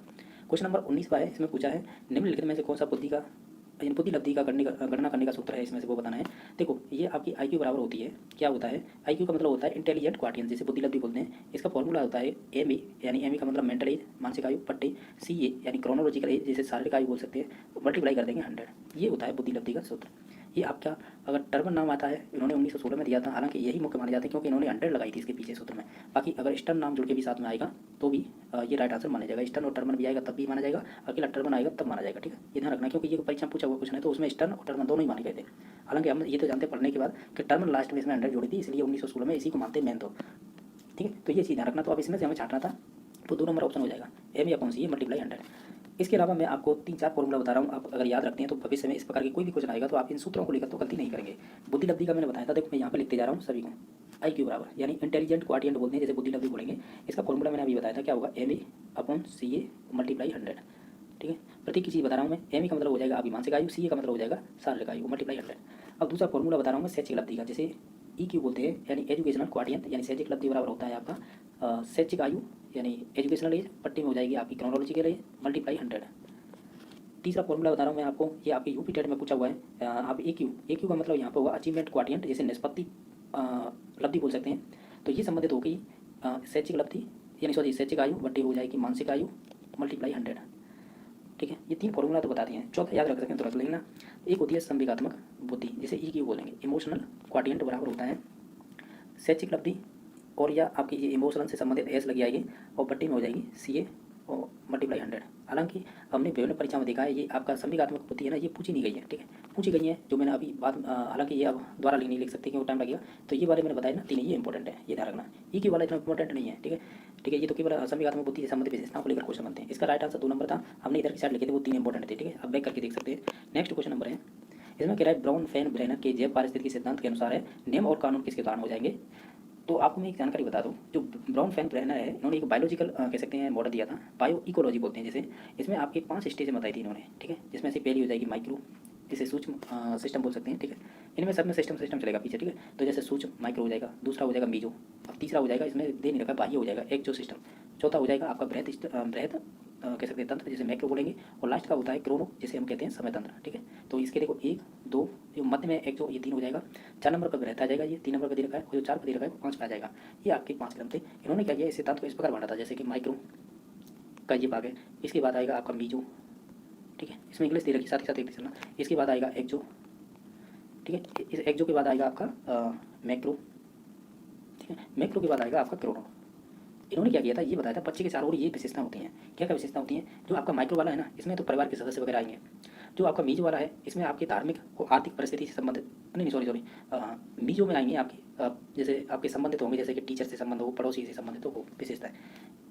क्वेश्चन नंबर 19 का है, इसमें पूछा है निम्नलिखित में से कौन सा बुद्धि लब्धि का गणना करने का सूत्र है, इसमें से वो बताना है। देखो ये आपकी IQ बराबर होती है, क्या होता है IQ का मतलब होता है इंटेलिजेंट क्वार्टियन, जिसे बुद्धि लब्धि बोलते हैं। इसका फॉर्मूला होता है ME, यानी ME का मतलब मेंटल एज मानसिक आयु, पट्टी CA यानी क्रोनोलॉजिकल एज, जिसे शारीरिक आयु बोल सकते हैं, मल्टीप्लाई कर देंगे 100, ये होता है बुद्धि लब्धि का सूत्र। ये आपका अगर टर्बन नाम आता है, इन्होंने 1916 में दिया था, हालांकि यही मुख्य माने जाते हैं क्योंकि इन्होंने 100 लगाई थी इसके पीछे सूत्र में। बाकी अगर स्टर्न नाम जुड़ के भी साथ में आएगा तो भी ये राइट आंसर माना जाएगा। स्टर्न और टर्बन भी आएगा तब भी माना जाएगा, अकेला टर्बन आएगा तब माना जाएगा। ठीक है, ये ध्यान रखना, क्योंकि ये परीक्षा पूछा हुआ क्वेश्चन है, तो उसमें स्टर्न और टर्बन दोनों ही माने गए थे। हालांकि हम ये तो जानते पढ़ने के बाद कि टर्बन लास्ट में इसमें 100 जोड़ी थी, इसलिए 1916 में इसी को मानते मेन तो। ठीक है, तो ये चीज़ ध्यान रखना। तो अब इसमें से हमें छांटना था, तो 2 नंबर ऑप्शन हो जाएगा, ME अपॉन CA मल्टीप्लाई 100। इसके अलावा मैं आपको 3-4 फॉर्मूला बता रहा हूँ, आप अगर याद रखते हैं तो भविष्य में इस प्रकार की कोई भी क्वेश्चन आएगा तो आप इन सूत्रों को लेकर तो गलती नहीं करेंगे। बुद्धि लब्धि का मैंने बताया था, देखो मैं यहाँ पे लिखते जा रहा हूँ सभी को। IQ बराबर यानी इंटेलिजेंट क्वाटिएंट बोलते हैं, जैसे बुद्धि लब्धि बोलेंगे। इसका फॉर्मूला मैंने अभी बताया था, क्या होगा, MA/CA मल्टीप्लाई 100। ठीक है, प्रतीक की चीज़ बता रहा हूँ मैं। MA का मतलब हो जाएगा आपकी मानसिक आयु, CA का मतलब हो जाएगा शारीरिक आयु मल्टीप्लाई 100। अब दूसरा फॉर्मूला बता रहा हूँ मैं शैक्षिक लब्धि का, जैसे EQ बोलते हैं यानी एजुकेशनल क्वाटिएंट, यानी शैक्षिक लब्धि बराबर होता है आपका शैक्षिक आयु यानी एजुकेशनल एज, पट्टी में हो जाएगी आपकी क्रोनोलॉजिकल एज मल्टीप्लाई 100। तीसरा फॉर्मूला बता रहा हूँ मैं आपको, ये आपके यूपी टेट में पूछा हुआ है। आप AQ का मतलब यहाँ पर होगा अचीवमेंट क्वाटिएंट, जैसे निष्पत्ति लब्धि बोल सकते हैं। तो ये संबंधित हो गई शैक्षिक लब्धि यानी सॉरी शैक्षिक आयु बट्टी हो जाएगी मानसिक आयु मल्टीप्लाई 100। ठीक है, ये 3 फॉर्मूला तो बता दिए हैं। चौथा याद रख सकें तो रख लेना, एक होती है संवेगात्मक बुद्धि, जैसे EQ बोलेंगे, इमोशनल क्वाटिएंट बराबर होता है शैक्षिक लब्धि और या आपकी ये इमोशनल से संबंधित S लगी आएगी और बट्टी में हो जाएगी CA और मल्टीप्लाई 100। हालांकि हमने विभिन्न परीक्षा में देखा है ये आपका संवेगात्मक बुद्धि है ना, ये पूछी नहीं गई है। ठीक है, पूछी गई है जो मैंने अभी बात, हालांकि ये अब दोबारा नहीं लिख सकते क्योंकि टाइम लगेगा। तो ये वाले मैंने बताया ना 3, ये इंपॉर्टेंट है, ये ध्यान रखना। EQ वाला इतना इंपॉर्टेंट नहीं है। ठीक है, ठीक है, ये तो केवल संवेगात्मक बुद्धि से संबंधित विशेषताओं को लेकर क्वेश्चन बनते हैं। इसका राइट आंसर 2 नंबर था, हमने इधर की साइड लिखे थे, वो 3 इंपॉर्टेंट थे। ठीक है, अब बैक करके देख सकते हैं। नेक्स्ट क्वेश्चन नंबर है, इसमें कह रहा है ब्राउन फैन ब्रेनर के जैव पारिस्थितिकी सिद्धांत के अनुसार है नियम और कानून किसके उदाहरण हो जाएंगे। तो आपको मैं एक जानकारी बता दूं, जो ब्राउन फैन ब्रेनर है इन्होंने एक बायोलॉजिकल कह सकते हैं मॉडल दिया था, बायो इकोलॉजी बोलते हैं जैसे। इसमें आपकी 5 स्टेजें बताई थी इन्होंने। ठीक है, जिसमें से पहली हो जाएगी माइक्रो, जिसे सूक्ष्म सिस्टम बोल सकते हैं। ठीक है, इनमें सब में सिस्टम चलेगा पीछे। ठीक है, तो जैसे सूक्ष्म माइक्रो हो जाएगा, दूसरा हो जाएगा मीजो, अब तीसरा हो जाएगा इसमें दे नहीं रखा बाह्य हो जाएगा एक्जो सिस्टम, चौथा हो जाएगा आपका बृहद कह सकते हैं तंत्र, जिसे मैक्रो बोलेंगे, और लास्ट का होता है क्रोनो, जिसे हम कहते हैं समय तंत्र। ठीक है, तो इसके देखो 1, 2 जो मध्य में एक्जो, ये 3 हो जाएगा, 4 नंबर का बृहद आ जाएगा, ये 3 नंबर का दे रखा है, और जो 4 का दे रखा है वो 5 पे आ जाएगा। ये आपके 5 क्रम थे। इन्होंने क्या किया, इस सिद्धांत को इस प्रकार बांटा था, जैसे कि माइक्रो का ये भाग है, इसके बाद आएगा आपका मीजो। ठीक है, इसमें इंग्लिश दे रखी साथ ही साथ एक चलना, इसके बाद आएगा एक्जो। ठीक है, इस एक्जो के बाद आएगा आपका मैक्रो। ठीक है, मैक्रो के बाद आएगा आपका क्रोनो। इन्होंने क्या किया था, ये बताया था बच्चे के चारों ओर ये विशेषता होती हैं। क्या क्या विशेषता होती हैं, जो आपका माइक्रो वाला है ना, इसमें तो परिवार के सदस्य वगैरह आएंगे। जो आपका मीजो वाला है इसमें आपकी धार्मिक और आर्थिक परिस्थिति से संबंधित, नहीं सॉरी मीजो में आएंगे आपकी जैसे आपके संबंधित होंगे, जैसे कि टीचर से संबंध हो, पड़ोसी से संबंधित हो, वो विशेषता है।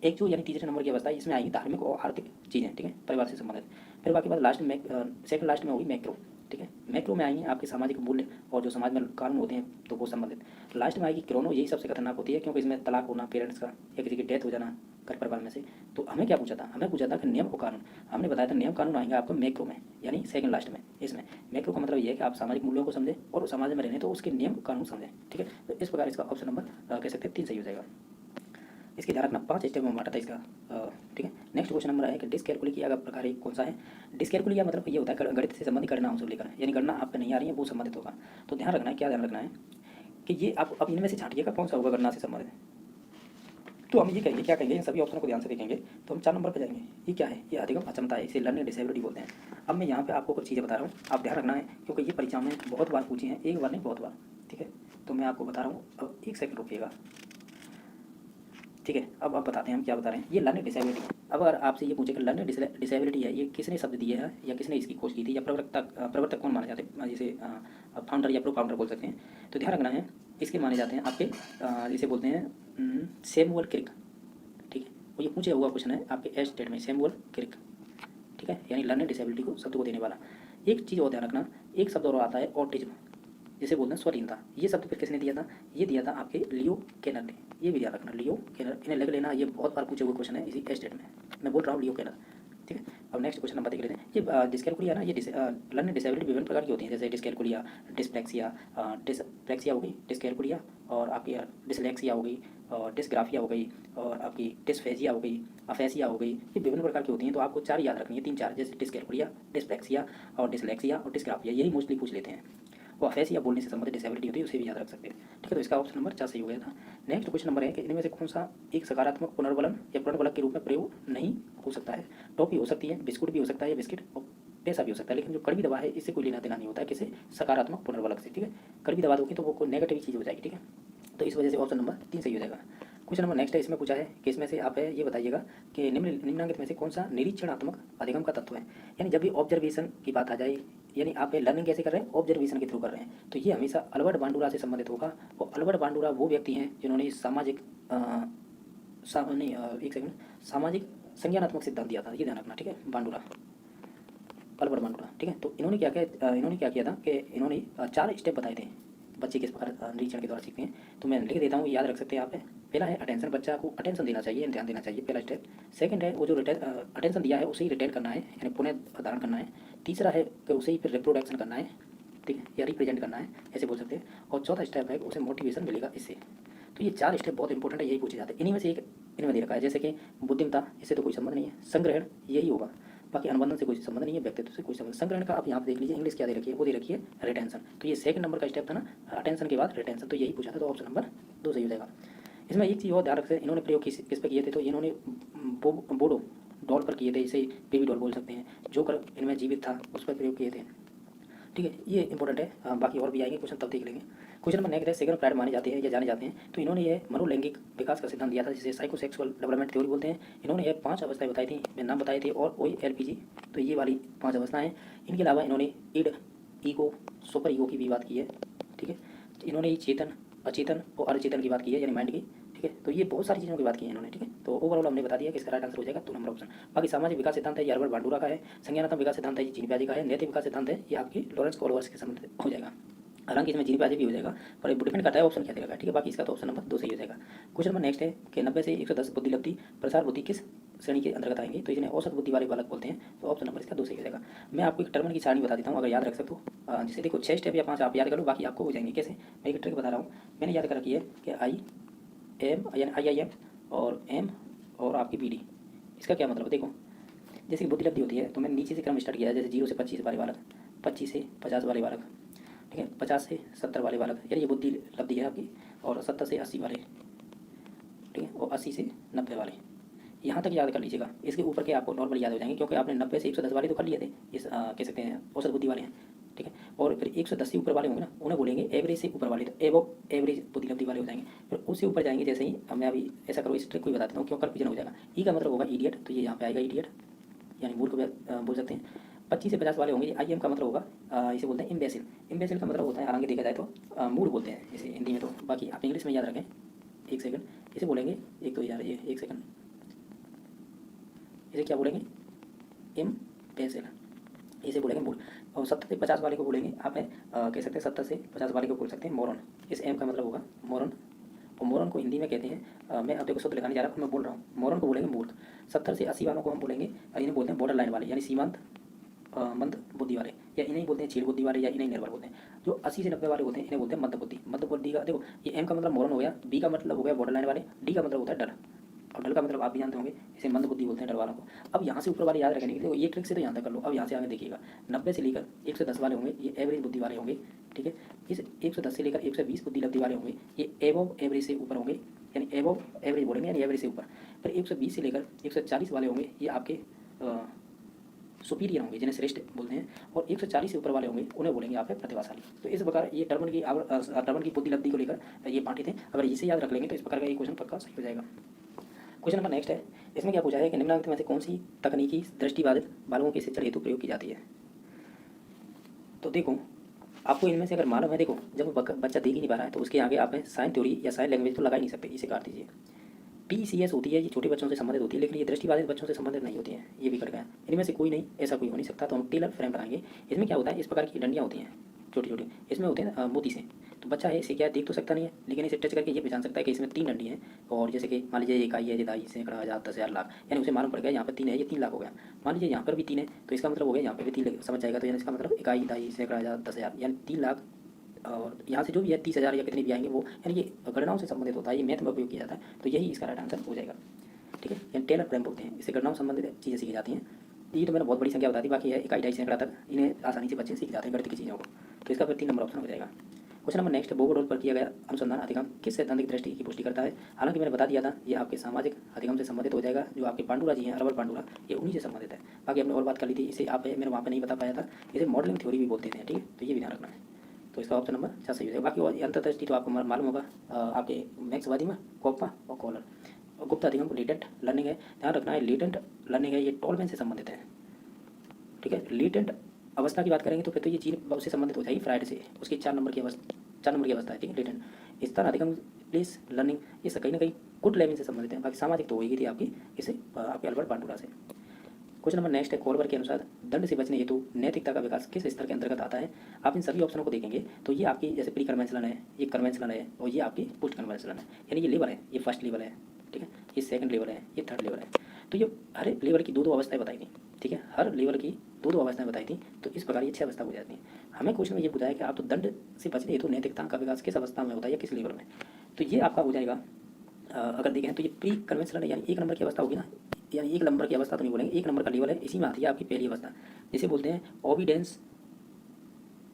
एक जो यानी तीसरे नंबर की अवस्था है, इसमें आएगी धार्मिक और आर्थिक चीज़ें। ठीक है, परिवार से संबंधित। फिर बाकी बाद लास्ट में सेकंड लास्ट में होगी मैक्रो। ठीक है, मैक्रो में आएंगे आपके सामाजिक मूल्य और जो समाज में कानून होते हैं तो वो संबंधित। लास्ट में आएगी क्रोनो, यही सबसे खतरनाक होती है क्योंकि इसमें तलाक होना पेरेंट्स का या किसी की डेथ हो जाना घर परिवार में से। तो हमें क्या पूछा था, हमें पूछा था कि नियम और कानून। हमने बताया था नियम कानून आएंगे आपको मैक्रो में, यानी सेकंड लास्ट में। इसमें मैक्रो का मतलब ये है कि आप सामाजिक मूल्यों को समझें और समाज में रहने तो उसके नियम कानून समझें। ठीक है, तो इस प्रकार इसका ऑप्शन नंबर कह सकते हैं 3 सही हो जाएगा। इसके ध्यान रखना 5 स्टेप में बांटा था इसका। ठीक है, नेक्स्ट क्वेश्चन नंबर है कि डिस्कैलकुलिया का प्रकार कौन सा है। डिस्कैलकुलिया मतलब ये होता है गणित से संबंधित गणनाओं से लेकर, यानी गणना आपको नहीं आ रही है वो संबंधित होगा। तो ध्यान रखना है, क्या ध्यान रखना है कि ये आप अब इनमें से छांटिएगा कौन सा होगा गणना से संबंधित। तो हम ये कहेंगे, क्या कहेंगे, इन सभी ऑप्शन को ध्यान से देखेंगे तो हम 4 नंबर पर जाएंगे। ये क्या है, ये अधिगम अक्षमता है, इसे लर्निंग डिसेबिलिटी बोलते हैं। अब मैं यहाँ पे आपको कुछ चीज़ें बता रहा हूँ, आप ध्यान रखना है क्योंकि ये परीक्षा में बहुत बार पूछी हैं, एक बार नहीं बहुत बार। ठीक है, तो मैं आपको बता रहा हूँ, अब 1 सेकंड रुकिएगा। ठीक है, अब आप बताते हैं हम क्या बता रहे हैं। ये लर्निंग डिसेबिलिटी, अब अगर आपसे ये पूछे कि लर्निंग डिसेबिलिटी है, ये किसने शब्द दिए है या किसने इसकी खोज की थी, या प्रवर्तक कौन माने जाते हैं, जैसे फाउंडर या प्रो फाउंडर बोल सकते हैं। तो ध्यान रखना है, इसके माने जाते हैं आपके जिसे बोलते हैं सैमुअल क्रिक। ठीक है, वो ये पूछे हुआ क्वेश्चन है आपके एस स्टेट में, सैमुअल क्रिक। ठीक है, यानी लर्निंग डिसेबिलिटी को शब्द को देने वाला। एक चीज़ और ध्यान रखना, एक शब्द और आता है ऑटिज्म, जिसे बोलते हैं स्वरहीनता। ये शब्द फिर किसने दिया था, ये दिया था आपके लियो केनर ने। ये भी ध्यान रखना, लियो केनर, इन्हें लग लेना, ये बहुत बार पूछे हुए क्वेश्चन है इसी स्टेट में, मैं बोल रहा हूँ लियो केनर। ठीक है, अब नेक्स्ट क्वेश्चन नंबर देख लेते हैं। ये डिस्कैलकुलिया ना, ये लर्निंग डिसेबिलिटी विभिन्न प्रकार की होती है, जैसे डिस्कैलकुलिया, डिस्प्लेक्सिया हो गई, डिस्कैलकुलिया, और आपकी डिसलेक्सिया हो गई, और डिसग्राफिया हो गई, और आपकी डिसफेजिया हो गई, अफेसिया हो गई। ये विभिन्न प्रकार की होती हैं। तो आपको 4 याद रखनी है, 3-4, जैसे डिस्कैलकुलिया, डिसप्लेक्सिया और डिसलेक्सिया और डिसग्राफिया, यही मोस्टली पूछ लेते हैं। वो अफेसिया बोलने से संबंधित डिसेबिलिटी होती है, उसे भी याद रख सकते हैं। ठीक है, तो इसका ऑप्शन नंबर 4 सही हो गया था। नेक्स्ट क्वेश्चन नंबर है कि इनमें से कौन सा एक सकारात्मक पुनर्वलन या पुनर्वलक के रूप में प्रयोग नहीं हो सकता है। टॉफी हो सकती है, बिस्कुट भी हो सकता है, बिस्किट और पैसा भी हो सकता है, लेकिन जो कड़वी दवा है इससे कोई लेना देना नहीं होता है किसी सकारात्मक पुनर्वलक से। ठीक है, कड़वी दवा होगी तो वो नेगेटिव चीज़ हो जाएगी। ठीक है, तो इस वजह से ऑप्शन नंबर 3 सही हो जाएगा। क्वेश्चन नंबर नेक्स्ट है, इसमें पूछा है कि इसमें से आप ये बताइएगा कि निम्नलिखित में से कौन सा निरीक्षणात्मक अधिगम का तत्व है। यानी जब भी ऑब्जर्वेशन की बात आ जाए, यानी आप लर्निंग कैसे कर रहे हैं, ऑब्जर्वेशन के थ्रू कर रहे हैं, तो ये हमेशा अल्बर्ट बांडुरा से संबंधित होगा। और अल्बर्ट बांडुरा वो व्यक्ति हैं जिन्होंने सामाजिक एक सेकंड, सामाजिक संज्ञानात्मक सिद्धांत दिया था, ये ध्यान रखना, ठीक है, बांडुरा, अल्बर्ट बांडुरा, ठीक है। तो इन्होंने क्या किया था कि इन्होंने 4 स्टेप बताए थे बच्चे किस प्रकार निरीक्षण के द्वारा सीखते हैं। तो मैं लिख देता हूँ, याद रख सकते हैं आप। पहला है अटेंशन, बच्चा को अटेंशन देना चाहिए, ध्यान देना चाहिए, पहला स्टेप। सेकंड है वो जो अटेंशन दिया है उसे ही रिटेन करना है, यानी पुनः धारण करना है। तीसरा है कि उसे ही फिर रिप्रोडक्शन करना है, ठीक है, या रिप्रेजेंट करना है, ऐसे बोल सकते हैं। और चौथा स्टेप है उसे मोटिवेशन मिलेगा इससे। तो ये 4 स्टेप बहुत इंपॉर्टेंट है, यही पूछे जाते हैं। इन्हीं में से एक इनमें दे रखा है, जैसे कि बुद्धिमत्ता, इससे तो कोई संबंध नहीं है। संग्रहण यही होगा, बाकी अनुबंधन से कोई संबंध नहीं है, व्यक्तित्व से कोई संबंध। संग्रहण का आप यहाँ पे देख लीजिए, इंग्लिश क्या दे रखी है, वो दे रखी है रिटेंशन। तो ये सेकंड नंबर का स्टेप था ना, अटेंशन के बाद रिटेंशन, तो यही पूछा था, तो ऑप्शन नंबर 2 सही हो जाएगा। इसमें एक चीज़ और ध्यान रखते हैं, इन्होंने प्रयोग किस पे किए थे, तो इन्होंने बोडो डॉल पर किए थे, इसे बेबी डॉल बोल सकते हैं, जो कर इनमें जीवित था उस पर प्रयोग किए थे, ठीक है, ये इंपॉर्टेंट है। बाकी और भी आएंगे क्वेश्चन, तब देख लेंगे। क्वेश्चन नंबर नेक्स्ट है, सेकंड प्राइड माने जाते हैं या जाने जाते हैं। तो इन्होंने ये मनोलैंगिक विकास का सिद्धांत दिया था, जिसे साइकोसेक्सुअल डेवलपमेंट थ्योरी बोलते हैं। इन्होंने ये 5 अवस्थाएं बताई थी, मैं नाम बताए थे, और OLPG, तो ये वाली 5 अवस्थाएं। इनके अलावा इन्होंने इड, ईगो, सुपर ईगो की भी बात की है, ठीक है। इन्होंने ये चेतन, अचेतन और अर्चेतन की बात की है, यानी माइंड की, ठीक है। तो ये बहुत सारी चीज़ों की बात की है इन्होंने, ठीक है। तो ओवरऑल हमने बता दिया कि इसका राइट आंसर हो जाएगा 2 नंबर ऑप्शन। बाकी सामाजिक विकास सिद्धांत है ये अल्बर्ट बांडुरा का है, संज्ञानात्मक विकास सिद्धांत है ये जीन पियाजे का है, नैतिक विकास सिद्धांत है ये आपकी लॉरेंस कोलवर्स के संबंध हो जाएगा। हालांकि इसमें जीन पियाजे भी हो जाएगा, पर डिपेंड करता है ऑप्शन क्या देगा, ठीक है। बाकी इसका तो ऑप्शन नंबर 2 सही हो जाएगा। क्वेश्चन नंबर नेक्स्ट है कि 90 से 110 बुद्धि लब्धि प्रसार बुद्धि किस श्रेणी के अंतर्गत आएंगे। तो इसने औसत बुद्धि वाले बालक बोलते हैं, तो ऑप्शन नंबर इसका 2 सही हो जाएगा। मैं आपको एक टर्मन की सारणी बता देता हूँ, अगर याद रख सकते हो, जिसे देखो 6 स्टेप या 5 आप याद कर लो, बाकी आपको हो जाएंगे। कैसे, मैं एक ट्रिक बता रहा हूँ, मैंने याद कर रखी है कि IM यानी IIM और M और आपकी BD, इसका क्या मतलब, देखो जैसे कि बुद्धि लब्धि होती है, तो मैंने नीचे से क्रम स्टार्ट किया है, जैसे 0 से 25 वाले बालक, 25 से 50 वाले बालक, ठीक है, 50 से 70 वाले बालक, यानी ये बुद्धि लब्धि है आपकी, और 70 से 80 वाले, ठीक है, और 80 से 90 वाले, यहाँ तक याद कर लीजिएगा। इसके ऊपर के आपको नॉर्मल याद हो जाएंगे, क्योंकि आपने 90 से 110 वाले तो कर लिए थे, इस कह सकते हैं औसत बुद्धि वाले हैं, ठीक है। और फिर 110 से ऊपर वाले होंगे ना, उन्हें बोलेंगे एवरेज से ऊपर वाले, तो एवो एवरेज बुद्धि लब्धि वाले हो जाएंगे। फिर उससे ऊपर जाएंगे, जैसे ही मैं अभी ऐसा करो, इस ट्रिक को भी बता देता हूँ, क्यों कन्फ्यूजन हो जाएगा। ई का मतलब होगा इडियट, तो ये यहाँ पे आएगा इडियट, यानी मूर्ख बोल सकते हैं। 25 से 50 वाले होंगे, IM का मतलब होगा, इसे बोलते हैं इम्बेसिल। इम्बेसिल का मतलब होता है, हालांकि देखा जाए तो मूड बोलते हैं इसे हिंदी में, तो बाकी आप इंग्लिश में याद रखें। एक सेकंड, इसे बोलेंगे, एक तो यार ये एक सेकंड, इसे क्या बोलेंगे, इम्बेसिल, इसे बोलेंगे मूड। और 70 से 50 वाले को बोलेंगे आप कह सकते हैं 70 से 50 वाले को बोल सकते हैं मोरन। इस M का मतलब होगा मोरन, और मोरन को हिंदी में कहते हैं, मैं अब देखो शब्द लगाने जा रहा हूँ, मैं बोल रहा हूँ, मोरन को बोलेंगे मूर्ख। 70 से 80 वालों को हम बोलेंगे, इन्हें बोलते हैं बॉर्डर लाइन वाले, यानी सीमांत मंद बुद्धि वाले, या इन्हें बोलते हैं छीड़ बुद्धि वाले, या इन्हें निर्बल बोलते हैं। जो 80 से 90 वाले होते हैं इन्हें बोलते हैं मध्य बुद्धि। मध्य बुद्धि का देखो, ये M का मतलब मोरन हो गया, B का मतलब हो गया बॉर्डर लाइन वाले, D का मतलब होता है डर, और डल का मतलब आप भी जानते होंगे, इसे मंद बुद्धि बोलते हैं डर वालों को। अब यहाँ से ऊपर वाले याद रखने के लिए ये ट्रिक से तो यहाँ तक कर लो। अब यहाँ से आगे देखिएगा, 90 से लेकर 110 वाले होंगे, ये एवरेज बुद्धि वाले होंगे, ठीक है। इस 110 से लेकर 120 बुद्धि लब्धि वाले होंगे, ये एबव एवरेज से ऊपर होंगे, यानी एबव एवरेज बोलेंगे, यानी एवरेज से ऊपर। फिर 120 से लेकर 140 वाले होंगे, ये आपके सुपीरियर होंगे, जिन्हें श्रेष्ठ बोलते हैं। और 140 से ऊपर वाले होंगे, उन्हें बोलेंगे आप प्रतिभाशाली। तो इस प्रकार ये टर्मन की बुद्धि लब्धि को लेकर ये पाठ्य थे। अगर इसे याद रख लेंगे तो इस प्रकार का ये क्वेश्चन पक्का सही हो जाएगा। क्वेश्चन नंबर नेक्स्ट है, इसमें क्या पूछा है कि निम्नलिखित में से कौन सी तकनीकी दृष्टिबाधित बालकों के शिक्षण हेतु प्रयोग की जाती है। तो देखो, आपको इनमें से अगर मालूम है, देखो जब बच्चा देख ही नहीं पा रहा है तो उसके आगे आप साइन थ्योरी या साइन लैंग्वेज तो लगा ही नहीं सकते, इसे काट दीजिए। PCS होती है, ये छोटे बच्चों से संबंधित होती है, लेकिन ये दृष्टिबाधित बच्चों से संबंधित नहीं होती है, ये भी कट गया। इनमें से कोई नहीं, ऐसा कोई हो नहीं सकता, तो हम टेलर फ्रेम लगाएंगे। इसमें क्या होता है, इस प्रकार की डंडियाँ होती हैं छोटी छोटी, इसमें होते हैं मोती से। तो बच्चा है, इसे क्या देख तो सकता नहीं है, लेकिन इसे टच करके ये पहचान सकता है कि इसमें 3 डंडी हैं। और जैसे कि मान लीजिए इकाई है, जिताई, सैकड़ा, हज़ार, 10,000, लाख, यानी उसे मालूम पड़ गया यहाँ पर 3 है, ये 3 लाख हो गया। मान लीजिए यहाँ पर भी 3 है, तो इसका मतलब हो गया यहाँ पर भी 3 समझ जाएगा। तो यानी इसका मतलब इकाई, इताई, सैकड़ा, हज़ार, 10,000, यानी 3 लाख। और यहाँ से जो भी है 30,000 या कितने भी आएंगे वो, यानी ये गणनाओं से संबंधित होता है, ये मैथ में उपयोग किया जाता है। तो यही इसका राइट आंसर हो जाएगा, ठीक है। यानी टेलर फ्रेम बोलते हैं, इससे गणनाओं संबंधित चीज़ें सीखी जाती हैं। ये तो मैंने बहुत बड़ी संख्या बता दी, बाकी है इकाई, ढाई, सैकड़ा तक इन्हें आसानी से बच्चे सीख जाते हैं गणित की चीज़ों को। तो इसका फिर 3 नंबर ऑप्शन हो जाएगा। क्वेश्चन नंबर नेक्स्ट, बोगोडोल पर किया गया अनुसंधान अधिगम किस सैद्धांतिक दृष्टि की पुष्टि करता है। हालांकि मैंने बता दिया था, ये आपके सामाजिक अधिगम से संबंधित हो जाएगा। जो आपके पांडुरा जी हैं, अल्बर्ट पांडुरा, ये उन्हीं से संबंधित है। बाकी हमने और बात कर ली थी, इसे आप मैंने वहाँ पर नहीं बता पाया था, इसे मॉडलिंग थ्योरी भी बोलते हैं, ठीक है। तो ये भी ध्यान रखना है। तो इसका ऑप्शन नंबर 4 सही हो जाएगा। बाकी और अंतर्दृष्टि तो आपको मालूम होगा, आपके मैक्सवादी में कोप्पा और कॉलर। और गुप्त अधिगम लेटेंट लर्निंग है, ध्यान रखना है, लेटेंट लर्निंग है, ये टॉलमेंस से संबंधित है, ठीक है। लेटेंट अवस्था की बात करेंगे तो फिर तो ये चीज़ उससे संबंधित हो जाएगी फ्राइड से, उसकी 4 नंबर की अवस्था है, ठीक है, लेटेंट। स्थान अधिगम प्लेस लर्निंग, ये कहीं ना कहीं गुड लेविन से संबंधित है। बाकी सामाजिक तो वही थी आपकी इसे आपके अल्बर्ट बांडुरा से। क्वेश्चन नंबर नेक्स्ट है, कोलबर के अनुसार दंड से बचने हेतु नैतिकता का विकास किस स्तर के अंतर्गत आता है। आप इन सभी ऑप्शनों को देखेंगे तो ये आपकी जैसे प्री कन्वेंशनल है, ये कन्वेंशनल है और ये आपकी पोस्ट कन्वेंशनल है। यानी ये लेवल है, ये फर्स्ट लेवल है, ठीक है, ये सेकंड लेवल है, ये थर्ड लेवल है। तो ये हर एक लेवल की दो दो अवस्थाएं बताई थी, ठीक है, हर लेवल की दो दो अवस्थाएं बताई थी। तो इस प्रकार ये 6 अवस्था हो जाती हैं। हमें क्वेश्चन में ये पूछा है कि आप तो दंड से बचने हेतु नैतिकता का विकास किस अवस्था में होता है या किस लेवल में। तो ये आपका हो जाएगा अगर देखें तो ये प्री कन्वेंशनल है, यानी 1 नंबर की अवस्था होगी ना, यानी 1 नंबर की अवस्था तो नहीं बोलेंगे, 1 नंबर का लेवल है, इसी में आती है आपकी पहली अवस्था, जिसे बोलते हैं ओबीडेंस,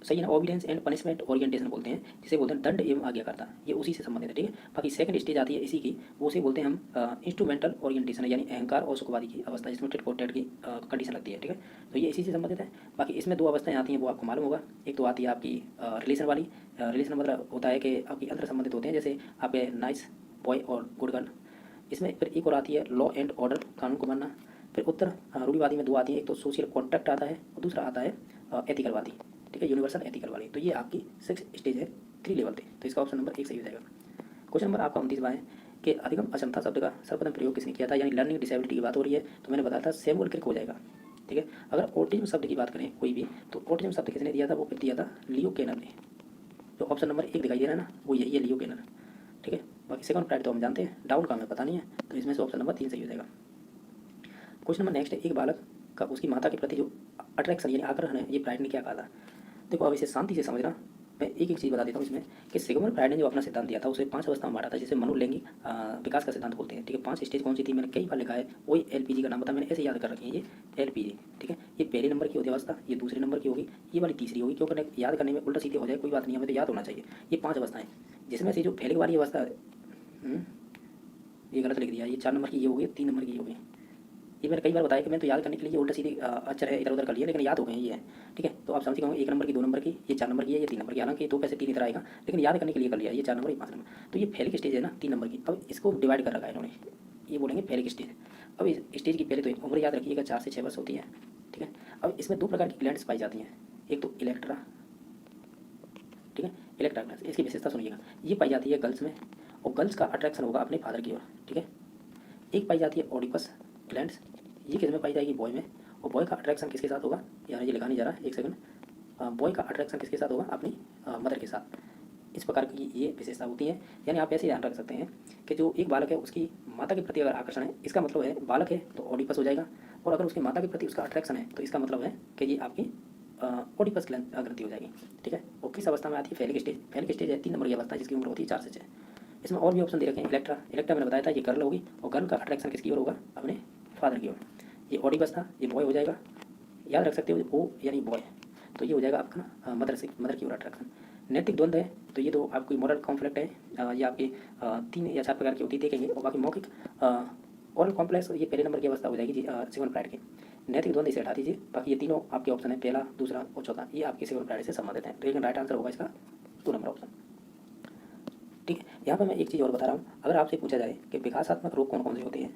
सही है ना, ओबीडेंस एंड पनिशमेंट ओरिएंटेशन बोलते हैं, जिसे बोलते हैं दंड एवं आज्ञाकारिता, ये उसी से संबंधित है, ठीक है। बाकी सेकंड स्टेज आती है इसी की, वो उसे बोलते हैं हम इंस्ट्रूमेंटल ओरिएंटेशन, यानी अहंकार और सुखवादी की अवस्था, जिसमें टिट फॉर टैट की कंडीशन लगती है, ठीक है। तो ये इसी से संबंधित है। बाकी इसमें 2 अवस्थाएं आती हैं, वो आपको मालूम होगा। एक तो आती है आपकी रिलेशन वाली, रिलेशन मतलब होता है कि आपकी अंतर संबंधित होते हैं, जैसे आपके नाइस बॉय और गुड गर्ल। इसमें फिर एक और आती है लॉ एंड ऑर्डर, कानून को मानना। फिर उत्तर रूढ़िवादी में 2 आती है, एक तो सोशल कॉन्ट्रैक्ट आता है और दूसरा आता है एथिकल वादी, ठीक है, यूनिवर्सल एथिकल वाली। तो ये आपकी 6 स्टेज है, 3 लेवल थे। तो इसका ऑप्शन नंबर 1 सही हो जाएगा। क्वेश्चन नंबर आपका 29वां है कि अधिगम अक्षमता शब्द का सर्वप्रथम प्रयोग किसने किया था, यानी लर्निंग डिसेबिलिटी की बात हो रही है। तो मैंने बताया था सैमुअल क्रिक हो जाएगा, ठीक है। अगर ऑटिज्म शब्द की बात करें कोई भी, तो ऑटिज्म शब्द किसने दिया था, वो दिया था लियो केनर ने। जो ऑप्शन नंबर 1 दिखाई दे रहा है ना, वो यही है, लियो केनर, ठीक है। बाकी सेकंड प्राइड तो हम जानते हैं, डाउन का हमें पता नहीं है, तो इसमें से ऑप्शन नंबर 3 सही हो जाएगा। क्वेश्चन नंबर नेक्स्ट है, एक बालक का उसकी माता के प्रति जो अट्रैक्शन यानी आकर्षण है, ये प्राइड ने क्या कहा था। देखो अब इसे शांति से समझना, मैं एक एक चीज़ बता देता हूँ इसमें कि सिगमंड फ्राइड ने जो अपना सिद्धांत दिया था उसे 5 अवस्था में बांटा था, जिसे मनोलैंगिक विकास का सिद्धांत बोलते हैं, ठीक है। 5 स्टेज कौन सी थी, मैंने कई बार लिखा है, वही एलपीजी का नाम बता, मैंने ऐसे याद कर रखी है, ये एलपीजी, ठीक है। ये पहले नंबर की होती है अवस्था, ये दूसरे नंबर की होगी, ये वाली तीसरी होगी, क्योंकि याद करने में उल्टा सीधे हो जाए कोई बात नहीं, हमें तो याद होना चाहिए। ये 5 अवस्थाएं, जिसमें से जो पहले वाली अवस्था, ये गलत लिख दिया, ये 4 नंबर की ये होगी, 3 नंबर की ये होगी। ये मैंने कई बार बताया कि मैं तो याद करने के लिए उल्टा सीधे अक्षर है इधर उधर कर लिए, लेकिन याद हो गए ये है, ठीक है। तो आप समझ गए, 1 नंबर की, 2 नंबर की, ये 4 नंबर की है, ये 3 नंबर की, हालांकि 2 पैसे 3 इधर आएगा, लेकिन याद करने के लिए कर लिया, ये 4 नंबर, ये 5 नंबर। तो ये फैलिक स्टेज है ना 3 नंबर की। अब इसको डिवाइड कर रखा है इन्होंने, ये बोलेंगे फैलिक स्टेज। अब इस स्टेज की पहले तो उम्र याद रखिएगा 4 से 6 वर्ष होती है, ठीक है। अब इसमें 2 प्रकार की ग्लैंड्स पाई जाती हैं, एक तो इलेक्ट्रा, ठीक है, इलेक्ट्रा ग्लैंड्स। इसकी विशेषता सुनिएगा, ये पाई जाती है गर्ल्स में, और गर्ल्स का अट्रैक्शन होगा अपने फादर की ओर, ठीक है। एक पाई जाती है ऑडिपस ग्लैंड्स, ये किस में पाई जाएगी, बॉय में। और बॉय का अट्रैक्शन किसके साथ होगा, यार ये लिखा नहीं जा रहा, एक सेकंड, बॉय का अट्रैक्शन किसके साथ होगा, अपनी मदर के साथ। इस प्रकार की ये विशेषता होती है। यानी आप ऐसे ध्यान रख सकते हैं कि जो एक बालक है उसकी माता के प्रति अगर आकर्षण है, इसका मतलब है बालक है तो ऑडिपस हो जाएगा, और अगर उसकी माता के प्रति उसका अट्रैक्शन है तो इसका मतलब है कि ये आपकी ऑडिपस ग्रंथि हो जाएगी, ठीक है। और किस अवस्था में आती है, फैलिक स्टेज। फैलिक स्टेज है 3 नंबर की अवस्था, जिसकी उम्र होती है 4 से 6। इसमें और भी ऑप्शन दे रखे हैं, इलेक्ट्रा, इलेक्ट्रा मैंने बताया था ये गर्ल होगी, और गर्ल का अट्रैक्शन किसकी ओर होगा, अपने फादर की ओर। ये ऑडिपस था, ये बॉय हो जाएगा, याद रख सकते हो, ओ यानी बॉय, तो ये हो जाएगा आपका मदर से, मदर की ओर अट्रैक्शन। नैतिक द्वंद्व है, तो ये तो आपकी मॉरल कॉन्फ्लिक्ट है, ये आपकी 3 या 4 प्रकार की होती देखेंगे। और बाकी मौखिक ओरल कॉम्प्लेक्स, ये पहले नंबर की अवस्था हो जाएगी जी सिगमंड फ्राइड की। नैतिक द्वंद्व इसे हटा दीजिए, बाकी ये तीनों आपके ऑप्शन है, पहला, दूसरा और चौथा, ये आपके सिगमंड फ्राइड से संबंधित है। लेकिन राइट आंसर होगा इसका 2 नंबर ऑप्शन, ठीक है। यहाँ पर मैं एक चीज़ और बता रहा हूँ, अगर आपसे पूछा जाए कि विकासात्मक रोग कौन कौन से होते हैं,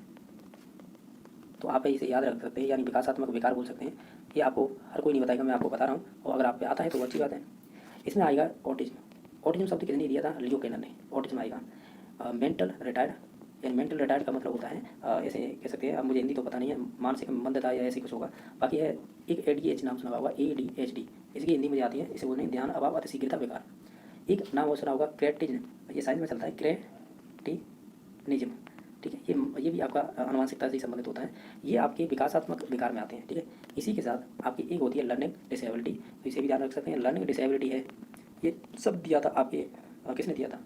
तो आप इसे याद रख सकते हैं, यानी विकासात्मक विकार बोल सकते हैं। ये आपको हर कोई नहीं बताएगा, मैं आपको बता रहा हूँ, और अगर आप पे आता है तो अच्छी बात है। इसमें आएगा ऑटिज्म। ऑटिज्म शब्द किसने दिया था, लियो केनर ने। ऑटिज्म आएगा मेंटल रिटायर्ड, यानी मेंटल रिटायर्ड का मतलब होता है ऐसे कह सकते हैं, अब मुझे हिंदी तो पता नहीं है, मानसिक मंदता या ऐसे कुछ होगा। बाकी है एक ADHD नाम सुना होगा, ADHD, इसकी हिंदी मुझे आती है, इसे बोलते हैं ध्यान अभाव अतिशीघ्रता विकार। एक नाम और सुना होगा क्रेटिज्म, ये साइंस में चलता है, क्रेटिनिज्म, ठीक है। ये भी आपका आनुवंशिकता से संबंधित होता है, ये आपके विकासात्मक विकार में आते हैं, ठीक है। इसी के साथ आपकी एक होती है लर्निंग डिसेबिलिटी, तो इसे भी ध्यान रख सकते हैं। लर्निंग डिसेबिलिटी है, ये सब दिया था आपके किसने दिया था,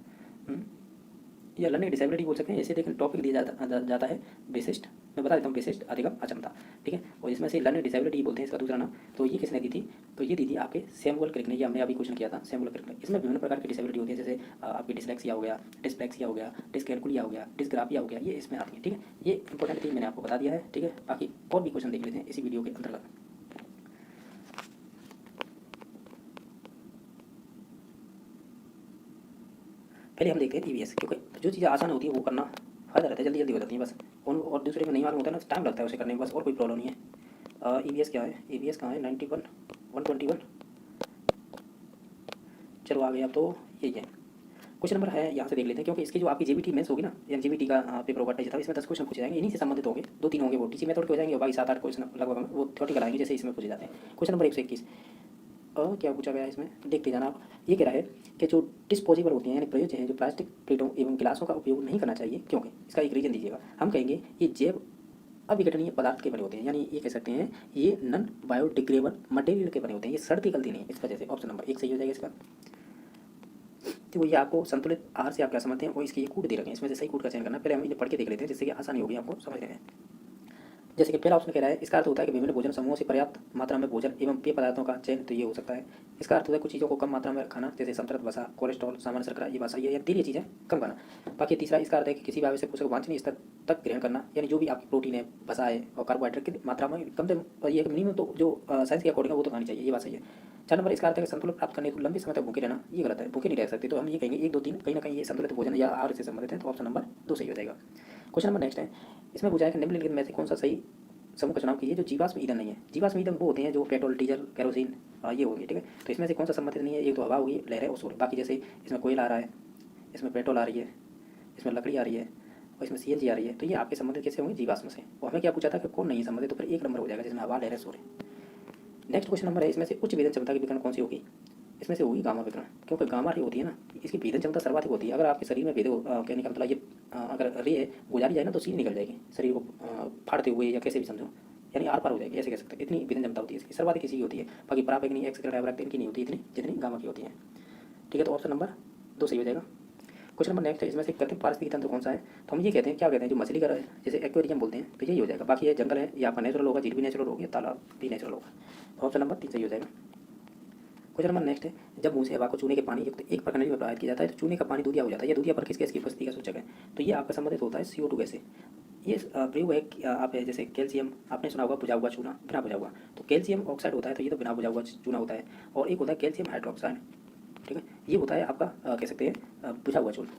या लर्निंग डिसेबिलिटी बोल सकते हैं, ऐसे लेकिन टॉपिक दिया जाता है विशिष्ट, मैं बता देता हूँ, विशिष्ट अधिगम अक्षमता, ठीक है। और इसमें से लर्निंग डिसेबिलिटी बोलते हैं इसका दूसरा नाम। तो ये किसने दी थी, तो ये दी थी आपके सैमुअल क्रिक ने, ये हमने अभी क्वेश्चन किया था, सैमुअल क्रिक ने। इसमें विभिन्न प्रकार की डिसेबिलिटी होती है, जैसे आपकी डिसलेक्सिया हो गया, डिस्प्लेक्सिया हो गया, डिस्कैलकुलिया हो गया, डिस्ग्राफिया हो गया, ये इसमें आती है, ठीक है। ये इंपॉर्टेंट थी, मैंने आपको बता दिया है, ठीक है। बाकी और भी क्वेश्चन देख लेते हैं इसी वीडियो के अंतर्गत। पहले हम देखते हैं EVS, क्योंकि जो चीज़ें आसान होती है वो करना फायदा रहता है, जल्दी जल्दी हो जाती है बस, और दूसरे में नहीं मालूम होता है ना, टाइम लगता है उसे करने में, बस और कोई प्रॉब्लम नहीं है। EVS क्या है, EVS कहाँ है, 91 121, चलो आ गए अब, तो यही है क्वेश्चन नंबर है यहाँ से देख लेते हैं, क्योंकि इसकी जो आपकी जेबीटी मेंस होगी ना, या जेबीटी का पेपर होगा था, इसमें 10 क्वेश्चन पूछे जाएंगे, इन्हीं से संबंधित होंगे। 2-3 होंगे वो टीचिंग मेथड के हो जाएंगे, और बाकी 7-8 क्वेश्चन लगभग वो थ्योरेटिकल आएंगे जैसे इसमें पूछे जाते हैं। क्वेश्चन नंबर 121 और क्या पूछा गया है इसमें, देखते जाना आप। ये कह रहा है कि जो डिस्पोजेबल होती हैं यानी प्रयोज्य हैं, जो प्लास्टिक प्लेटों एवं गिलासों का उपयोग नहीं करना चाहिए, क्योंकि इसका एक रीजन दीजिएगा। हम कहेंगे ये जैव अविघटनीय पदार्थ के बने होते हैं, यानी ये कह सकते हैं ये नॉन बायोडिग्रेडेबल मटेरियल के बने होते हैं, ये सड़ती गलती नहीं है, इस वजह से ऑप्शन नंबर 1 सही हो जाएगा इसका। तो ये आपको संतुलित आहार से आप क्या समझते हैं, और इसके ये कूट दे रखे हैं, इसमें से सही कूट का चयन करना। पहले हम इन्हें पढ़ के देख लेते हैं जिससे कि आसानी होगी आपको समझने में। जैसे कि पहला ऑप्शन कह रहा है, इसका अर्थ होता है कि विभिन्न भोजन समूहों से पर्याप्त मात्रा में भोजन एवं पेय पदार्थों का चयन, तो ये हो सकता है। इसका अर्थ होता है कुछ चीज़ों को कम मात्रा में खाना, जैसे संतृप्त वसा, कोलेस्ट्रॉल, सामान्य शर्करा, ये बात सही है, या तेल, ये चीज़ें कम खाना। बाकी तीसरा इसका अर्थ है कि किसी भी आवश्यक पोषक वांछनीय स्तर तक ग्रहण करना, यानी जो भी आपकी प्रोटीन है, वसा है और कार्बोहाइड्रेट की मात्रा में कम से ये मिनिमम तो जो साइंस के अकॉर्डिंग वो तो खानी चाहिए, ये बात सही है। 4 नंबर इसका अर्थ है कि संतुलन प्राप्त करने को लंबे समय तक भूखे रहना, ये गलत है, भूखे नहीं रह सकते। तो हम ये कहेंगे 1, 2, 3 कहीं ना कहीं ये संतुलित भोजन या आहार से संबंधित है, तो ऑप्शन नंबर 2 सही हो जाएगा। क्वेश्चन नंबर नेक्स्ट है, इसमें पूछा है कि निम्नलिखित में से कौन सा सही समूह का चुनाव कीजिए जो जीवाश्म ईंधन नहीं है। जीवाश्म ईंधन वो होते हैं जो पेट्रोल, डीजल, केरोसिन ये होंगे, ठीक है। तो इसमें से कौन सा संबंधित नहीं है, एक तो हवा होगी, लहरें और सूर्य। बाकी जैसे इसमें कोयला आ रहा है, इसमें पेट्रोल आ रही है, इसमें लकड़ी आ रही है और इसमें सीएनजी आ रही है, तो ये आपके संबंधित कैसे होंगे, जीवाश्म से। और हमें क्या पूछा था कि कौन नहीं है संबंधित, तो फिर 1 नंबर हो जाएगा जिसमें हवा, लहरें, सूर्य। नेक्स्ट क्वेश्चन नंबर है, इसमें से उच्च वेदन क्षमता की विकिरण कौन सी होगी। इसमें से होगी गामा विकिरण, क्योंकि गामा रे होती है ना, इसकी वेदन क्षमता सर्वाधिक होती है। अगर आपके शरीर में कहने का मतलब ये अगर रे गुजारी जाए ना तो सीधी निकल जाएगी शरीर को फाड़ते हुए, या कैसे भी समझो, यानी आर पार हो जाएगी, ऐसे कह सकते हैं। इतनी वेदन क्षमता होती है इसकी, सर्वाधिक इसी की होती है। बाकी पराबैंगनी, एक्स डायफ्रैक्ट इनकी नहीं होती इतनी जितनी गामा की होती है, ठीक है। तो ऑप्शन नंबर 2 सही हो जाएगा। क्वेश्चन नंबर नेक्स्ट है, इसमें से कृत्रिम पारिस्थितिकी तंत्र कौन सा है। तो हम ये कहते हैं, क्या कहते हैं, जो मछली का जैसे एक्वेरियम बोलते हैं, तो यही हो जाएगा। बाकी ये जंगल है, ये आपका नेचुरल होगा, झील भी नेचुरल होगी, तालाब भी नेचुरल होगा। तो ऑप्शन नंबर 3 सही हो जाएगा। क्वेश्चन नंबर नेक्स्ट है, जब मुंह से हवा को चूने के पानी युक्त एक प्रकार में प्रवाहित किया जाता है तो चूने का पानी दूधिया हो जाता है। यह दूधिया पर किस गैस की उपस्थिति का सूचक है, तो ये आपका संबंधित होता है CO2 गैस से। ये प्रयोग है कि आप जैसे कैल्शियम आपने सुना होगा बुझा हुआ चूना, बिना बुझा हुआ, तो कैल्शियम ऑक्साइड होता है, तो ये तो बिना बुझा हुआ चूना होता है। और एक होता है कैल्शियम हाइड्रोक्साइड, ठीक है, ये होता है आपका कह सकते हैं बुझा हुआ चूना।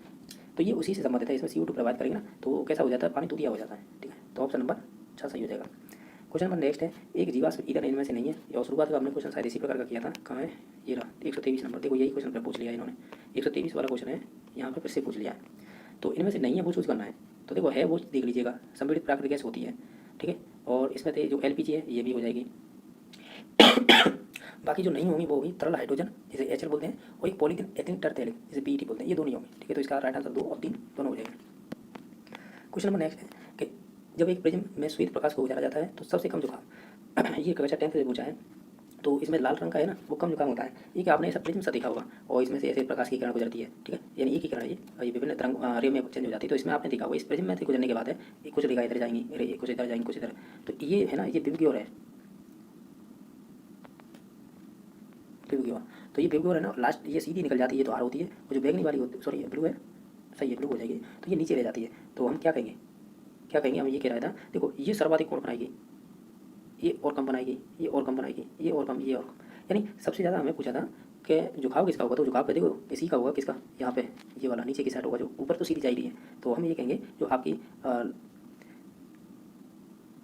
तो ये उसी से संबंधित है, इसमें CO2 प्रवाहित करेंगे ना तो कैसा हो जाता है, पानी दूधिया हो जाता है, ठीक है। तो ऑप्शन नंबर 6 सही हो जाएगा। क्वेश्चन नंबर नेक्स्ट है, एक जीवाश्म ईंधन इनमें से नहीं है। और शुरुआत में हमने क्वेश्चन शायद इसी प्रकार का किया था, कहाँ है, ये रहा 123 नंबर। देखो यही क्वेश्चन पर पूछ लिया इन्होंने, 123 वाला क्वेश्चन है, यहाँ पर फिर से पूछ लिया है। तो इनमें से नहीं है वो चूज करना है। तो देखो है वो देख लीजिएगा, संपीड़ित प्राकृतिक गैस होती है, ठीक है। और इसमें से जो LPG है ये भी हो जाएगी। बाकी जो नहीं होंगी वो होगी तरल हाइड्रोजन जिसे HL बोलते हैं, और एक पॉलीथीन एथिलीन टरथैलिक जिसे PET बोलते हैं, ये दोनों ही होंगे, ठीक है। तो इसका राइट आंसर 2 और 3 दोनों हो जाएंगे। क्वेश्चन नंबर नेक्स्ट है कि जब एक प्रिज्म में श्वेत प्रकाश को गुजारा जाता है तो सबसे कम झुकाव, ये कक्षा 10th से पूछा है। तो इसमें लाल रंग का है ना, वो कम झुकाव होता है। ये कि आपने ऐसा प्रिज्म सा देखा होगा और इसमें से ऐसे प्रकाश की किरण गुजरती है, ठीक है, यानी एक ही किरण है ये विभिन्न तरंग रे में चेंज हो जाती है। तो इसमें आपने देखा होगा इस प्रिज्म में से गुजरने के बाद है ये कुछ रेखा इधर जाएंगी, रे कुछ इधर जाएंगी, कुछ इधर। तो ये है ना, ये विवग्योर है, विवग्योर। तो ये विवग्योर है ना, लास्ट ये सीधी निकल जाती है तो आर होती है, और जो बैगनी वाली होती, सॉरी ब्लू है, सही है, ब्लू हो जाएगी। तो ये नीचे रह जाती है, तो हम क्या कहेंगे, क्या कहेंगे, हम ये कह रहा था, देखो ये सर्वाधिक कोण बनाएगी, ये और कम बनाएगी, ये और कम बनाएगी, ये और कम, ये और कम, यानी सबसे ज़्यादा हमें पूछा था कि झुकाव किसका होगा। तो झुकाव पे देखो इसी का होगा, किसका, यहाँ पे ये वाला नीचे की साइड होगा, जो ऊपर तो सीधी जा रही है। तो हम ये कहेंगे जो आपकी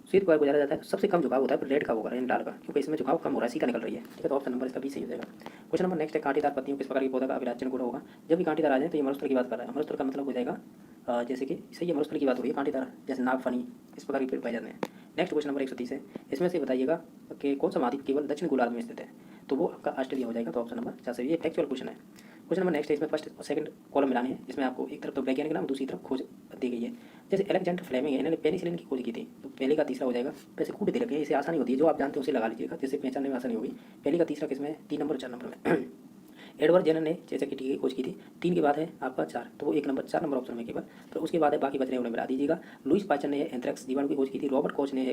श्वेत पर गुजारा जाता है सबसे कम झुकाव होता है रेड का होगा, यानी लाल का, क्योंकि इसमें झुकाव कम हो रहा है, सीधा निकल रही है, ठीक है। तो ऑप्शन नंबर इसका 20 सही हो जाएगा। क्वेश्चन नंबर नेक्स्ट है, कांटेदार पत्तियों किस प्रकार की पौधा का अभिराजन गुण होगा। जब भी कांटेदार आ जाए तो ये मरुस्थल की बात कर रहा है। मरुस्थल का मतलब हो जाएगा जैसे कि सही है, मरुस्थल की बात हो रही है, कांटेदार जैसे नागफनी, इस प्रकार के पेड़ पाए जाते हैं। नेक्स्ट क्वेश्चन नंबर 130 है, इसमें से बताइएगा कि कौन सा महाद्वीप केवल दक्षिण गोलार्ध में स्थित है। तो वो आपका ऑस्ट्रेलिया हो जाएगा। तो ऑप्शन नंबर 4 सही, ये फैक्चुअल क्वेश्चन है। क्वेश्चन नंबर नेक्स्ट है, इसमें फर्स्ट और सेकंड कॉलम मिलाने हैं, जिसमें आपको एक तरफ तो वैज्ञानिक नाम, दूसरी तरफ खोज दी गई है। जैसे अलेक्जेंडर फ्लेमिंग है, इन्होंने पेनिसिलिन की खोज की थी, तो पहले का तीसरा हो जाएगा। वैसे कूट दे रखे हैं, इसे आसानी होती है, जो आप जानते हो उसे लगा लीजिएगा, जिससे पहचानने में आसानी होगी। पहले का तीसरा किसमें, 3 नंबर 4 नंबर में। एडवर्ड जेनर ने जैसे कि टीके की खोज की थी। 3 के बाद है आपका 4, तो वो 1 नंबर 4 नंबर ऑप्शन में केवल। फिर उसके बाद है बाकी बच रहे उन्हें मिला दीजिएगा। लुइस पाचन ने एंथ्रेक्स जीवाणु की खोज की थी। रॉबर्ट कोच ने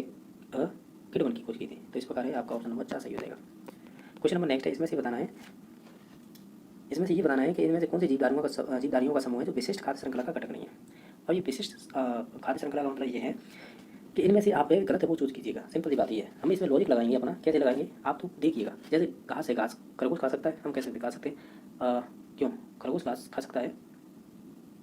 किडवन की खोज की थी। तो इस प्रकार है आपका ऑप्शन नंबर 4 सही हो जाएगा। क्वेश्चन नंबर नेक्स्ट है, इसमें से बताना है, इसमें से ये बताना है कि इनमें से कौन से जीवधारियों का समूह है जो विशिष्ट खाद्य श्रृंखला का घटक नहीं है। और ये विशिष्ट खाद्य श्रृंखला का मतलब ये है कि इनमें से आप गलत है वो चूज कीजिएगा। सिंपल सी बात ये है, हम इसमें लॉजिक लगाएंगे अपना, कैसे लगाएंगे आप तो देखिएगा। जैसे घास है, घास खरगोश खा सकता है, हम कैसे भी खा सकते हैं, क्यों खरगोश घास खा सकता है,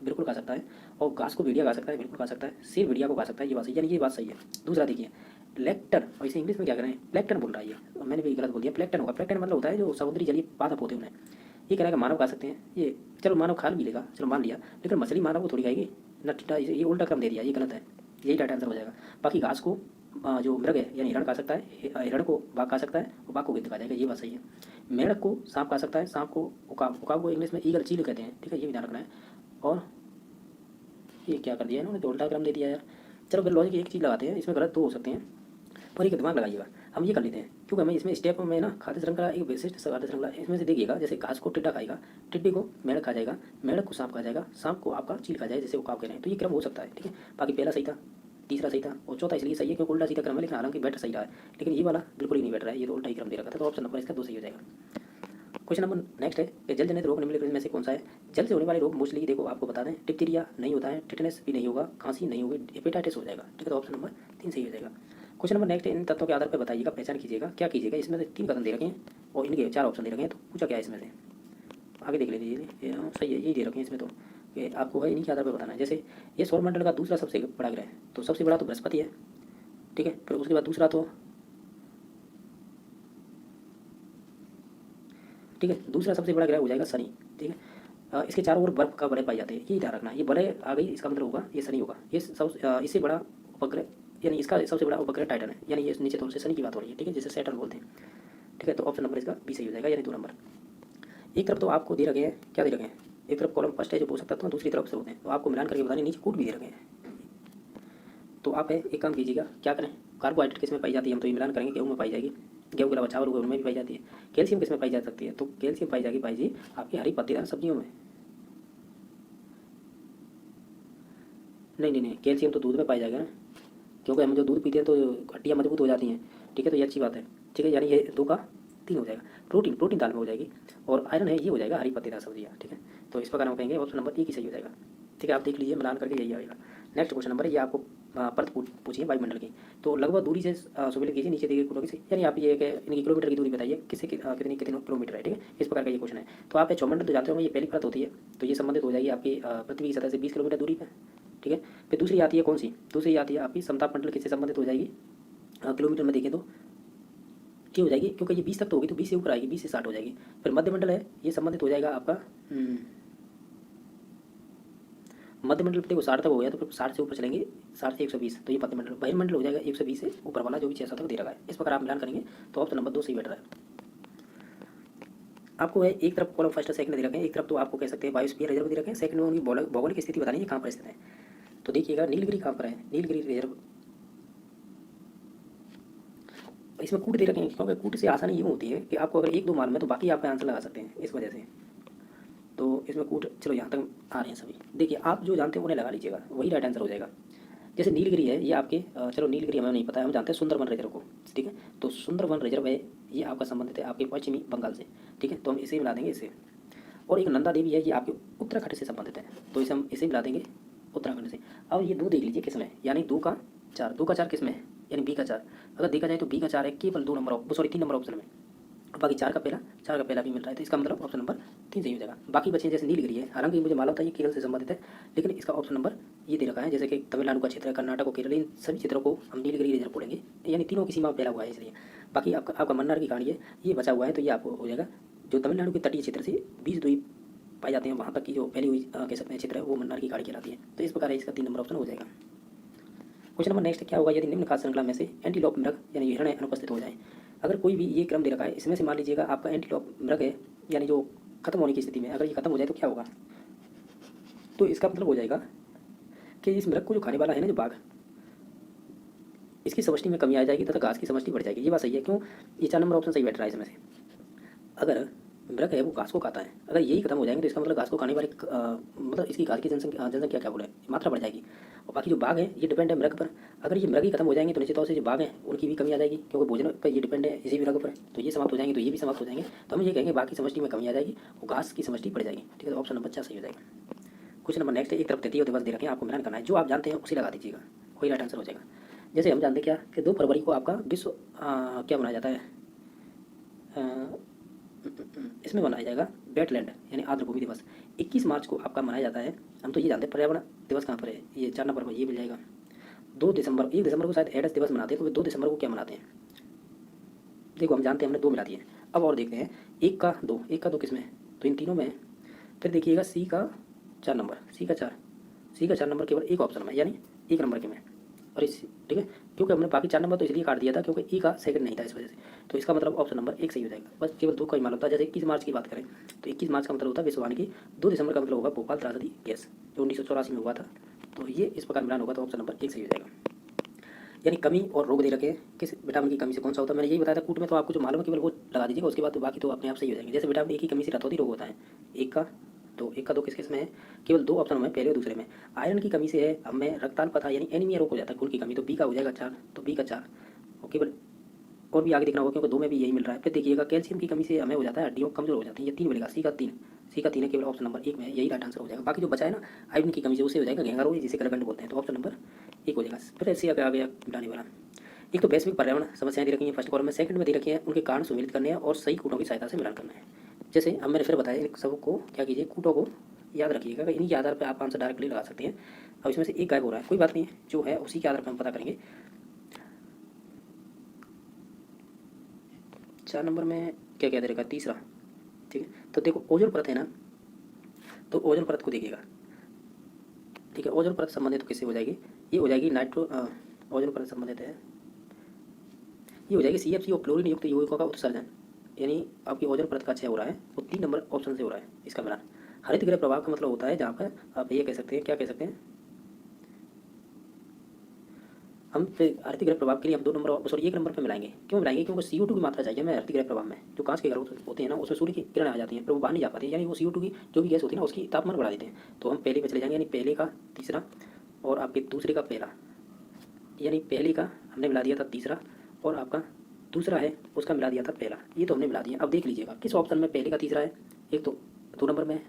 बिल्कुल खा सकता है। और घास को भेड़िया खा सकता है, बिल्कुल खा सकता है। शेर भेड़िया को खा सकता है, ये बात सही, यानी ये बात सही है। दूसरा देखिए लेक्टर, और इसे इंग्लिश में क्या करें, प्लैंकटन बोल रहा है ये, मैंने भी गलत बोल दिया, प्लैंकटन होगा। प्लैंकटन मतलब होता है जो समुद्री जलीय पादप होते हैं उन्हें, ये कह रहा है कि मानव खा सकते हैं, ये चलो मानव खा भी लेगा, चलो मान लिया, लेकिन मछली मानव को थोड़ी खाएगी ना, ये उल्टा क्रम दे दिया, ये गलत है, यही राइट आंसर हो जाएगा। बाकी घास को जो मृग है यानी हिरण खा सकता है, हिरण को बाघ खा सकता है और बाघ को गिद्ध खा जाएगा, ये बात सही है। मेंढक को सांप खा सकता है, सांप को उकाब, उकाब को इंग्लिश में ईगल चील कहते हैं, ठीक है, ये भी ध्यान रखना है। और ये क्या कर दिया इन्होंने, तो उल्टा क्रम दे दिया यार। चलो फिर लॉजिक एक चीज़ लगाते हैं, इसमें गलत दो हो सकते हैं पर एक दिमाग लगाइएगा। हम ये कर लेते हैं क्योंकि हमें इसमें स्टेप में ना खाद्य श्रृंखला एक विशिष्ट खाद्य श्रृंखला इसमें से देखिएगा, जैसे घास को टिड्डा खाएगा, टिड्डे को मेंढक खा जाएगा, मेंढक को सांप खा जाएगा, सांप को आपका चील खा जाएगा, जैसे उकाब कह रहे हैं, तो ये क्रम हो सकता है, ठीक है। बाकी पहला सही था, तीसरा सही था और चौथा इसलिए सही है क्योंकि उल्टा सीधा क्रम है, लेकिन हालांकि बेटर सही रहा है, लेकिन ये वाला बिल्कुल ही नहीं बैठ रहा है, ये तो उल्टा ही क्रम दे रखा था, तो ऑप्शन नंबर इसका 2 सही हो जाएगा। क्वेश्चन नंबर नेक्स्ट है कि जल जनित रोग निम्नलिखित में से कौन सा है। जल से होने वाले रोग मोस्टली देखो आपको बता दें, डिप्थीरिया नहीं होता है, टिटनेस भी नहीं होगा, खांसी नहीं होगी, हेपेटाइटिस हो जाएगा, ठीक है, तो ऑप्शन नंबर 3 सही हो जाएगा। क्वेश्चन नंबर नेक्स्ट है, इन तत्वों के आधार पर बताइएगा, पहचान कीजिएगा, क्या कीजिएगा, इसमें से 3 कथन दे रखे हैं और इनके 4 ऑप्शन दे रखे हैं, तो पूछा क्या है इसमें से, आगे देख लीजिए, सही है, यही दे रखे हैं इसमें, तो कि आपको है इन्हीं के आधार पर बताना है। जैसे ये सौरमंडल का दूसरा सबसे बड़ा ग्रह है, तो सबसे बड़ा तो बृहस्पति है, ठीक है, फिर उसके बाद दूसरा तो ठीक है, दूसरा सबसे बड़ा ग्रह हो जाएगा शनि, ठीक है। इसके चारों ओर बर्फ का बड़े पाए जाते हैं, ये ध्यान रखना, ये बड़े आ गई इसका मतलब होगा ये शनि होगा, ये सब इससे बड़ा उपग्रह यानी इसका सबसे बड़ा उपग्रह टाइटन है, यानी ये नीचे तौर से शनि की बात हो रही है, ठीक है, जिसे सैटर्न बोलते हैं, ठीक है, तो ऑप्शन नंबर इसका बी सही हो जाएगा, यानी 2 नंबर। एक तरफ तो आपको दे रखे हैं, क्या दे रखे हैं, एक तरफ कॉलम फर्स्ट है जो पोषक तत्व, दूसरी तरफ स्रोत हैं, तो आपको मिलान करके बताने नीचे कूट भी दे रखे हैं। तो आप एक काम कीजिएगा, क्या करें, कार्बोहाइड्रेट किस में पाई जाती है, हम तो ये मिलान करेंगे, गेहूँ में पाई जाएगी, गेहूँ के अलावा चावल उनमें भी पाई जाती है। कैल्शियम किस में पाई जा सकती है, तो कैल्शियम पाई जाएगी भाई जी आपकी हरी पत्तेदार सब्जियों में। नहीं नहीं नहीं, कैल्शियम तो दूध में पाई जाएगा ना, क्योंकि हम जो दूध पीते हैं तो हड्डियाँ मजबूत हो जाती हैं, ठीक है, तो ये अच्छी बात है, ठीक है, यानी ये 2 का 3 हो जाएगा। प्रोटीन, प्रोटीन दाल में हो जाएगी और आयरन है, ये हो जाएगा हरी पत्तेदार सब्जियाँ, ठीक है, तो इस प्रकार हम कहेंगे ऑप्शन नंबर E की सही हो जाएगा, ठीक है, आप देख लीजिए मिलान करके यही आएगा। नेक्स्ट क्वेश्चन नंबर है, ये आपको परत पूछिए वायुमंडल की, तो लगभग दूरी से सुमेलित कीजिए, नीचे देखिए किलोमीटर से, यानी आप ये कि इनकी किलोमीटर की दूरी बताइए, कितने किलोमीटर है, ठीक है, इस प्रकार का ये क्वेश्चन है। तो आप सौरमंडल तो जानते होंगे, ये पहली परत होती है, तो ये संबंधित हो जाएगी आपकी पृथ्वी की सतह से 20 किलोमीटर दूरी पर, ठीक है। फिर दूसरी आती है कौन सी, दूसरी आती है आपकी समताप मंडल, किससे संबंधित हो जाएगी, किलोमीटर में देखें तो ये हो जाएगी, क्योंकि ये 20 तक तो होगी, तो 20 से ऊपर आएगी, 20 से 60 हो जाएगी। फिर मध्य मंडल है, ये संबंधित हो जाएगा आपका मध्य मंडल देखो 60 तक हो गया, तो फिर 60 से ऊपर चलेंगे, 60 से 120, तो ये मध्य मंडल। बहिर्मंडल हो जाएगा 120 से ऊपर वाला, जो भी 600 तक दे रखा है, इस प्रकार आप मिलान करेंगे तो ऑप्शन नंबर 2 सही बैठ रहा है। आपको है एक तरफ कॉलम फर्स्ट सेकंड दे रखे हैं, एक तरफ तो आपको कह सकते हैं बायोस्फीयर रिजर्व दे रखे हैं, सेकंड में उनकी भौगोलिक स्थिति बतानी है, कहाँ पर स्थित है। तो देखिएगा नीलगिरी कहाँ पर है, नीलगिरी रिजर्व, इसमें कूट दे रखे हैं, क्योंकि कूट से आसानी यूँ होती है कि आपको अगर 1-2 मालूम है तो बाकी आप आंसर लगा सकते हैं, इस वजह से। तो इसमें कूट चलो यहाँ तक आ रहे हैं सभी, देखिए आप जो जानते हैं उन्हें लगा लीजिएगा, वही राइट आंसर हो जाएगा। जैसे नीलगिरी है, ये आपके चलो नीलगिरी हमें नहीं पता है, हम जानते हैं सुंदरवन रिजर्व को, ठीक है, तो सुंदरवन रिजर्व है, ये आपका संबंधित है आपके पश्चिमी बंगाल से, ठीक है, तो हम इसे मिला देंगे इससे। और एक नंदा देवी है, ये आपके उत्तराखंड से संबंधित है, तो इसे हम इसे मिला देंगे उत्तराखंड से। अब ये 2 देख लीजिए किस में, यानी 2 का 4, 2 का 4 किस में है, यानी बी का 4। अगर देखा जाए तो बी का 4 है केवल 2 नंबर, सॉरी 3 नंबर ऑप्शन में, बाकी 4 का पहला भी मिल रहा है, तो इसका मतलब ऑप्शन नंबर 3 सही हो जाएगा। बाकी बचे जैसे नीलगिरी है, हालांकि मुझे मालूम था ये केरल से संबंधित है, लेकिन इसका ऑप्शन नंबर ये दे रखा है, जैसे कि तमिलनाडु का क्षेत्र है, कर्नाटक और केरल, इन सभी क्षेत्रों को हम नीलगिरी रिजर्व बोलेंगे, यानी तीनों की सीमा में फैला हुआ है इसलिए। बाकी आपका मन्नार की कहानी है, ये बचा हुआ है, तो ये आपको हो जाएगा जो तमिलनाडु के तटीय क्षेत्र से 20 द्वीप पाए जाते हैं, वहाँ तक की जो फैली हुई कह सकते हैं क्षेत्र है, वो मन्नार की कहानी कहलाती है, तो इस प्रकार इसका 3 नंबर ऑप्शन हो जाएगा। क्वेश्चन नंबर नेक्स्ट क्या होगा, यदि निम्न खाद्य श्रृंखला में से एंटीलॉप मृग यानी हिरण अनुपस्थित हो जाए। अगर कोई भी ये क्रम दे रखा है, इसमें से मान लीजिएगा आपका एंटीलॉप मृग है, यानी जो खत्म होने की स्थिति में, अगर ये खत्म हो जाए तो क्या होगा, तो इसका मतलब हो जाएगा कि इस मृग को जो खाने वाला है ना, जो बाघ, इसकी समष्टि में कमी आ जाएगी तथा घास की समष्टि बढ़ जाएगी, ये बात सही है। क्यों, ये 4 नंबर ऑप्शन सही बैठ रहा है इसमें से। अगर मृग है वो घास को खाता है, अगर यही खत्म हो जाएंगे तो इसका मतलब घास को खाने वाले मतलब इसकी घास की जनसंख्या क्या बोले, मात्रा बढ़ जाएगी। और बाकी जो बाघ है ये डिपेंड है मृग पर, अगर ये मृग ही खत्म हो जाएंगे तो निश्चित तौर से जो बाघ हैं उनकी भी कमी आ जाएगी, क्योंकि भोजन पर ये डिपेंड है इसी मृग पर, तो ये समाप्त हो जाएंगे तो ये भी समाप्त हो जाएंगे, तो हम ये कहेंगे बाघ की समष्टि में कमी आ जाएगी और घास की समष्टि बढ़ जाएगी, ठीक है, तो ऑप्शन नंबर 4 सही हो जाएगा। क्वेश्चन नंबर नेक्स्ट है, एक तरफ तृतीय दिवस दे रखे हैं, आपको मिलान करना है, जो आप जानते हैं उसी लगा दीजिएगा, वही राइट आंसर हो जाएगा। जैसे हम जानते हैं क्या कि 2 फरवरी को आपका विश्व क्या मनाया जाता है, इसमें मनाया जाएगा वेटलैंड यानी आर्द्रभूमि दिवस। 21 मार्च को आपका मनाया जाता है, हम तो ये जानते हैं पर्यावरण दिवस कहाँ पर है, ये 4 नंबर पर ये मिल जाएगा। 1 दिसंबर को शायद एड्स दिवस मनाते हैं, तो 2 दिसंबर को क्या मनाते हैं, देखो हम जानते हैं हमने 2 मिला दिए। अब और देखते हैं 1 का 2 किस में है, तो इन तीनों में फिर देखिएगा सी का 4 नंबर, सी का 4 नंबर केवल एक ऑप्शन में, यानी एक नंबर के में। और इस ठीक है, क्योंकि हमने बाकी 4 नंबर तो इसलिए काट दिया था क्योंकि ई का सेकंड नहीं था इस वजह से। तो इसका मतलब ऑप्शन नंबर 1 सही हो जाएगा। बस केवल 2 का ही मालूम था। जैसे 21 मार्च की बात करें तो 21 मार्च का मतलब होता है विश्व वानिकी, 2 दिसंबर का मतलब होगा भोपाल त्रासदी केस जो 1984 में हुआ था। तो ये इस प्रकार मिलान होगा तो ऑप्शन नंबर 1 सही हो जाएगा। यानी कमी और रोग दे रखे हैं, किस विटामिन की कमी से कौन सा होता है। मैंने यही बताया था कूट में, तो आपको जो मालूम है केवल वो लगा दीजिएगा, उसके बाद तो बाकी तो अपने आप सही हो जाएंगे। जैसे विटामिन ए की कमी से रतौंधी रोग होता है, एक का दो किस किस में है, केवल 2 ऑप्शन में, पहले और दूसरे में। आयरन की कमी से है हमें रक्ताल्पता यानी एनीमिया रोग हो जाता है, खून की कमी, तो बी का हो जाएगा 4, तो बी का 4। और केवल और भी आगे देखना होगा क्योंकि 2 में भी यही मिल रहा है। फिर देखिएगा कैल्शियम की कमी से हमें हो जाता है हड्डियों कमजोर हो जाती है, ये 3 मिलेगा, सी का 3, है केवल ऑप्शन नंबर 1 में, यही राइट आंसर हो जाएगा। बाकी जो बचा है ना आयरन की कमी से, उससे हो जाएगा घेंगा रोग जिसे कलकंड बोलते हैं, तो ऑप्शन नंबर 1 हो जाएगा। फिर ऐसे आ गया मिटाने वाला। एक तो वैश्विक पर्यावरण समस्याएं दे रखी हैं फर्स्ट कॉलम में, सेकंड में दे रखी है उनके कारण सुमिलित करने हैं और सही कूटों की सहायता से मिलान करना है। जैसे अब मैंने फिर बताया, इन सबको क्या कीजिए, कूटों को याद रखिएगा, इन्हीं के आधार पर आप आंसर डायरेक्टली लगा सकते हैं। अब इसमें से एक गायब हो रहा है, कोई बात नहीं है, जो है उसी के आधार पर हम पता करेंगे। 4 नंबर में क्या क्या दे रखा है, तीसरा, ठीक है। तो देखो ओजोन परत है ना, तो ओजोन परत को देखिएगा, ठीक है। ओजोन परत संबंधित किससे हो जाएगी, ये हो जाएगी ओजोन परत संबंधित है, ये हो जाएगी CFC और क्लोरीन युक्त यौगिकों का उत्सर्जन, यानी आपकी ओजोन परत का 6 हो रहा है, वो 3 नंबर ऑप्शन से हो रहा है इसका मिलान। हरित गृह प्रभाव का मतलब होता है जहाँ पर आप ये कह सकते हैं, क्या कह सकते हैं हम, हरित गृह प्रभाव के लिए हम 2 नंबर, सॉरी 1 नंबर पर मिलाएंगे। क्यों मिलाएंगे, क्योंकि CO2 की मात्रा चाहिए हमें हरित गृह प्रभाव में। जो कांच के घर होते हैं ना, उसमें सूर्य की किरण आ जाती है पर वो बाहर नहीं जा पाती है, यानी वो CO2 की जो भी गैस होती है ना उसकी तापमान बढ़ा देते हैं। तो हम पहले पे चले जाएंगे, यानी पहले का तीसरा और आपके दूसरे का पहला, यानी पहले का हमने मिला दिया था तीसरा और आपका दूसरा है उसका मिला दिया था पहला, ये तो हमने मिला दिया। अब देख लीजिएगा किस ऑप्शन में पहले का तीसरा है, एक तो 2 नंबर में,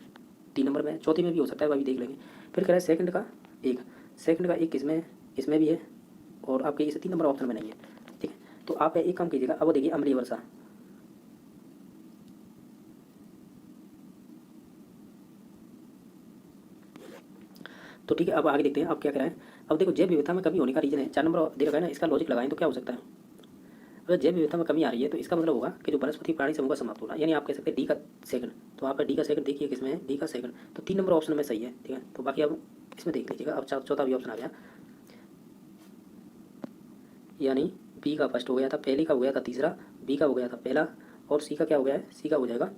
3 नंबर में, चौथे में भी हो सकता है, वह भी देख लेंगे। फिर कह रहा है सेकंड का एक किसमें, इसमें भी है, और आपके इस 3 नंबर ऑप्शन में नहीं है, ठीक है। तो आप एक काम कीजिएगा, अब वो देखिए अम्लीय वर्षा, तो ठीक है। अब आगे देखते हैं अब क्या कह रहा है। अब देखो जैव विविधता में कमी होने का रीजन है, 4 नंबर दे रखा है ना, इसका लॉजिक लगाएं तो क्या हो सकता है। अगर जैव विविधता में कमी आ रही है तो इसका मतलब होगा कि जो वनस्पति प्राणी समूह का समाप्त होना, यानी आप कह सकते हैं डी का सेकंड। तो आपका डी का सेकंड देखिए किसमें है, डी का सेकंड, तो 3 नंबर ऑप्शन में सही है, ठीक है। तो बाकी अब इसमें देख लीजिएगा, अब चौथा भी ऑप्शन आ गया, यानी बी का फर्स्ट हो गया था, पहले का हो गया था तीसरा, बी का हो गया था पहला, और सी का क्या हो गया है, सी का हो जाएगा,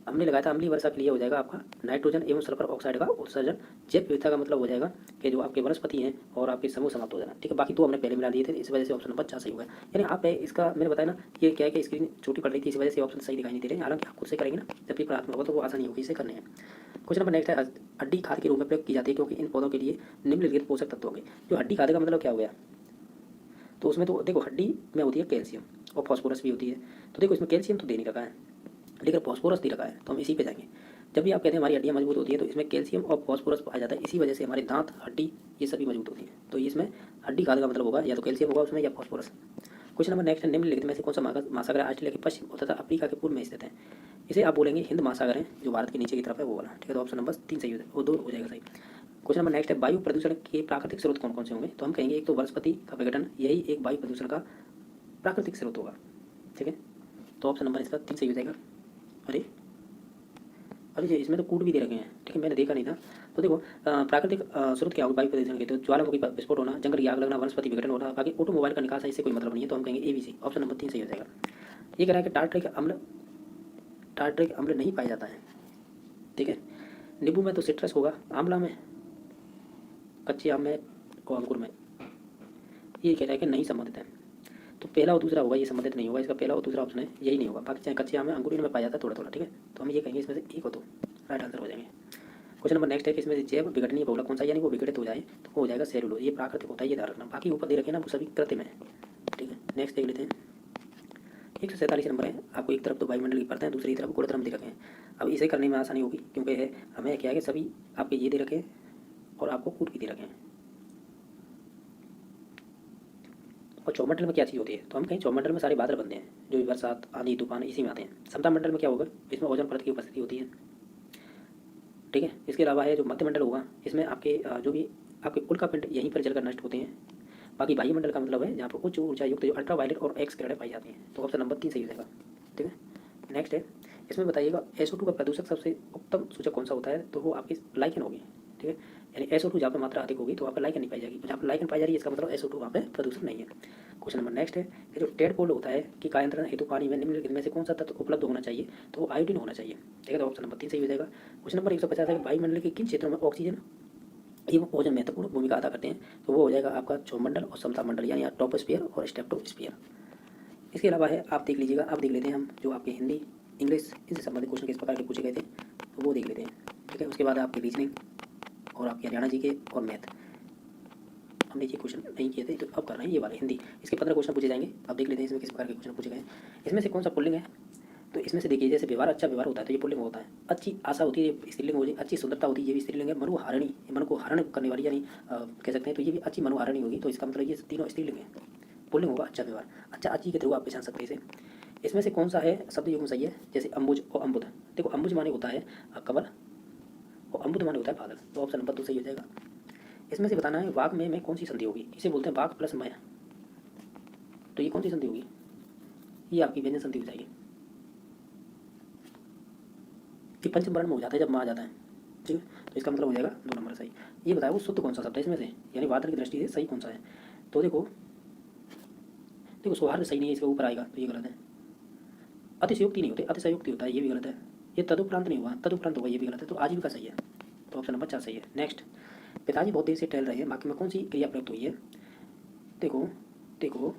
हमने लगाया था अम्लीय वर्षा के लिए हो जाएगा आपका नाइट्रोजन एवं सल्फर ऑक्साइड का उत्सर्जन। जैव विविधता का मतलब हो जाएगा कि जो आपके वनस्पति हैं और आपके समूह समाप्त हो जाना, ठीक है। बाकी 2 हमने पहले मिला दिए थे, इस वजह से ऑप्शन नंबर 4 सही होगा। यानी आप इसका मैंने बताया ना, ये क्या है कि स्क्रीन छोटी पड़ रही थी, इस वजह से ऑप्शन सही दिखाई नहीं दे रहे हैं। हालांकि आप खुद से करेंगे ना, जब पेपर हाथ में होगा तो वो आसानी होगी इसे करने हैं। क्वेश्चन नंबर नेक्स्ट है, हड्डी खाद के रूप में प्रयोग की जाती है क्योंकि इन पौधों के लिए निम्नलिखित पोषक तत्व होंगे। जो हड्डी खाद का मतलब क्या हो गया, तो उसमें तो देखो हड्डी में होती है कैल्शियम और फॉस्फोरस भी होती है, तो देखो इसमें कैल्शियम तो दे नहीं रखा है लेकिन फॉस्फोरस दे रखा है, तो हम इसी पे जाएंगे। जब भी आप कहते हैं हमारी हड्डियाँ मजबूत होती है तो इसमें कैल्शियम और फॉस्फोरस पाया जाता है, इसी वजह से हमारे दांत, हड्डी ये सभी मजबूत होती है। तो इसमें हड्डी खाद का मतलब होगा या तो कैल्शियम होगा उसमें या फॉस्फोरस। क्वेश्चन नंबर नेक्स्ट है, निम्नलिखित में से कौन सा महासागर ऑस्ट्रेलिया के पश्चिम तथा अफ्रीका के पूर्व में स्थित है। इसे आप बोलेंगे हिंद महासागर है, जो भारत के नीचे की तरफ है वो वाला, ठीक है। तो ऑप्शन नंबर 3 सही हो जाएगा, वो 2 हो जाएगा सही। क्वेश्चन नंबर नेक्स्ट है, वायु प्रदूषण के प्राकृतिक स्रोत कौन कौन से होंगे। तो हम कहेंगे एक तो वनस्पति का विघटन, यही एक वायु प्रदूषण का प्राकृतिक स्रोत होगा, ठीक है। तो ऑप्शन नंबर इसका 3 सही हो जाएगा। अरे अरे जी इसमें तो कूट भी दे रखे हैं, ठीक है, मैंने देखा नहीं था। तो देखो प्राकृतिक स्रोत क्या होगा वायु प्रदूषण के, तो ज्वालामुखी विस्फोट होना, जंगल की आग लगना, वनस्पति विघटन होना, बाकी ऑटोमोबाइल का निकास है, इससे कोई मतलब नहीं है, तो हम कहेंगे ABC, ऑप्शन नंबर 3 सही हो जाएगा। ये कह रहा है कि टार्ट्रिक अम्ल नहीं पाया जाता है, ठीक है। नींबू में तो सिट्रस होगा, आंवला में, कच्चे आम में और अंगूर में, ये कह रहा है कि नहीं संबंधित है। तो पहला और दूसरा होगा, ये संबंधित नहीं होगा, इसका पहला और दूसरा ऑप्शन है यही नहीं होगा। बाकी चाहे कच्चे आम में, अंगूर में पाया जाता है थोड़ा थोड़ा, ठीक है। तो हम ये कहेंगे इसमें से एक हो तो राइट आंसर हो जाएंगे। क्वेश्चन नंबर नेक्स्ट है कि इसमें से जैव विघटनीय बहुलक कौन सा, यानी वो विघटित हो जाए तो वो हो जाएगा सेलुलोज, ये प्राकृतिक होता है, ये ध्यान रखना। बाकी ऊपर दे रखे ना वो सभी कृत्रिम है, ठीक है। नेक्स्ट देख लेते हैं, 147 नंबर है। आपको एक तरफ तो वायुमंडल की परत है, दूसरी तरफ गुणधर्म दे रखे हैं। अब इसे करने में आसानी होगी क्योंकि हमें क्या है कि सभी आपके ये दे रखे हैं और आपको कूट भी दे रखे हैं। और चौमंडल में क्या चीज़ होती है, तो हम कहीं चौमंडल में सारे बादल बनते हैं, जो भी बरसात, आंधी, तूफान इसी में आते हैं। समता मंडल में क्या होगा, इसमें ओजोन परत की उपस्थिति होती है, ठीक है। इसके अलावा है जो मध्यमंडल होगा, इसमें आपके जो भी आपके उल्कापिंड यहीं पर जलकर नष्ट होते हैं। बाकी वायुमंडल का मतलब है जहाँ पर उच्च ऊर्जा युक्त जो अल्ट्रा वायलेट और एक्स किरणें पाई जाती हैं। तो ऑप्शन नंबर 3 सही हो जाएगा, ठीक है। नेक्स्ट है, इसमें बताइएगा SO2 का प्रदूषक सबसे उत्तम सूचक कौन सा होता है, तो वो आपकी लाइकेन होगी, ठीक है। यानी SO2 जहाँ पर मात्रा अधिक होगी तो वहाँ पर लाइकेन नहीं पाई जाएगी, जहाँ पर लाइकेन पाई जा रही है इसका मतलब SO2 वहाँ पे प्रदूषक नहीं है। क्वेश्चन नंबर नेक्स्ट है कि जो टेडपोल होता है कि कायांतरण हेतु पानी में निम्नलिखित में से कौन सा तत्व उपलब्ध होना चाहिए, तो वो आयोडीन होना चाहिए, ठीक है। तो ऑप्शन नंबर 3 सही हो जाएगा। क्वेश्चन नंबर 150 है कि वायुमंडल के किन क्षेत्रों में ऑक्सीजन एवं ओजन महत्वपूर्ण भूमिका अदा करते हैं, तो वो हो जाएगा आपका क्षोभमंडल और समता मंडल यानी ट्रोपोस्फियर और स्ट्रेटोस्फियर। इसके अलावा है आप देख लीजिएगा, आप देख लेते हैं हम जो आपके हिंदी इंग्लिश इनसे संबंधित क्वेश्चन किस प्रकार के पूछे गए थे, तो वो देख लेते हैं, ठीक है। उसके बाद आपकी रीजनिंग और आपके हरियाणा जी के और मैथ हमने ये क्वेश्चन नहीं किए थे, तो अब कर रहे हैं ये वाले हिंदी। इसके 15 क्वेश्चन पूछे जाएंगे, अब देख लेते हैं इसमें किस प्रकार के क्वेश्चन पूछे गए हैं। इसमें से कौन सा पुल्लिंग है, तो इसमें से देखिए जैसे व्यवहार अच्छा व्यवहार होता है तो ये पुल्लिंग होता है, अच्छी आशा होती है ये स्त्रीलिंग होगी, अच्छी सुंदरता होती है ये भी स्त्रीलिंग है, मनुहारिणी मन को हरण करने वाली यानी कह सकते हैं तो ये भी अच्छी मनुहारिणी होगी, तो इसका मतलब ये तीनों स्त्रीलिंग है। पुल्लिंग होगा अच्छा व्यवहार, अच्छा अच्छी के थ्रू आप पहचान सकते हैं इसे। इसमें से कौन सा है शब्द युग्म सही है, जैसे अंबुज और अम्बुद। देखो अंबुज माने होता है कमल और अम्बुद माने होता है बादल, तो ऑप्शन नंबर 2 सही हो जाएगा। इसमें से बताना है वाग में कौन सी संधि होगी, इसे बोलते हैं वाग प्लस मय, तो ये कौन सी संधि होगी, ये आपकी व्यंजन संधि हो जाएगी। ये पंचम वर्ण में हो जाता है जब माँ आ जाता है, ठीक है, तो इसका मतलब हो जाएगा 2 नंबर सही। ये बताया वो शुद्ध कौन सा शब्द है इसमें से, यानी वादन की दृष्टि से सही कौन सा है, तो देखो देखो सौहार्द सही नहीं है, इसके ऊपर आएगा तो ये गलत है। अतिशयोक्ति नहीं होती, अतिशयोक्ति होता है, ये भी गलत है। ये तदुपरांत नहीं हुआ, तदुपरांत होगा, ये भी गलत है। तो आजीविका सही है, तो ऑप्शन नंबर 4 सही है। नेक्स्ट, पिताजी बहुत देर से टहल रहे हैं वाक्य में कौन सी क्रिया प्रयुक्त हुई है, देखो देखो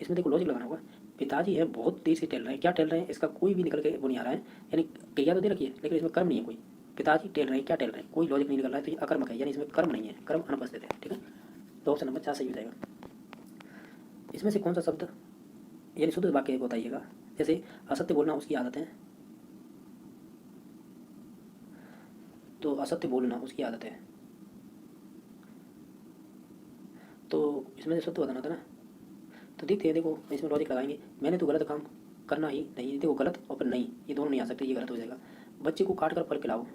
इसमें देखो लॉजिक लगाना होगा। पिताजी है बहुत देर से टहल रहे हैं, क्या टहल रहे हैं इसका कोई भी निकल के वो नहीं आ रहा है, यानी क्रिया तो दे रखी है लेकिन इसमें कर्म नहीं है कोई। पिताजी टहल रहे हैं, क्या टहल रहे हैं, कोई लॉजिक नहीं निकल रहा है, तो ये अकर्मक है, यानी इसमें कर्म नहीं है, कर्म अनुपस्थित है, ठीक है। तो ऑप्शन नंबर 4 सही हो जाएगा। इसमें से कौन सा शब्द यानी शुद्ध वाक्य को बताइएगा, जैसे असत्य बोलना उसकी आदत है, तो असत्य बोलना उसकी आदत है, तो इसमें से शुद्ध बताना था ना, तो देखते हैं। देखो इसमें लॉजिक लगाएंगे, मैंने तो गलत काम करना ही नहीं, देखो गलत और फिर नहीं ये दोनों नहीं आ सकते, ये गलत हो जाएगा। बच्चे को काट कर फल खिलाओ,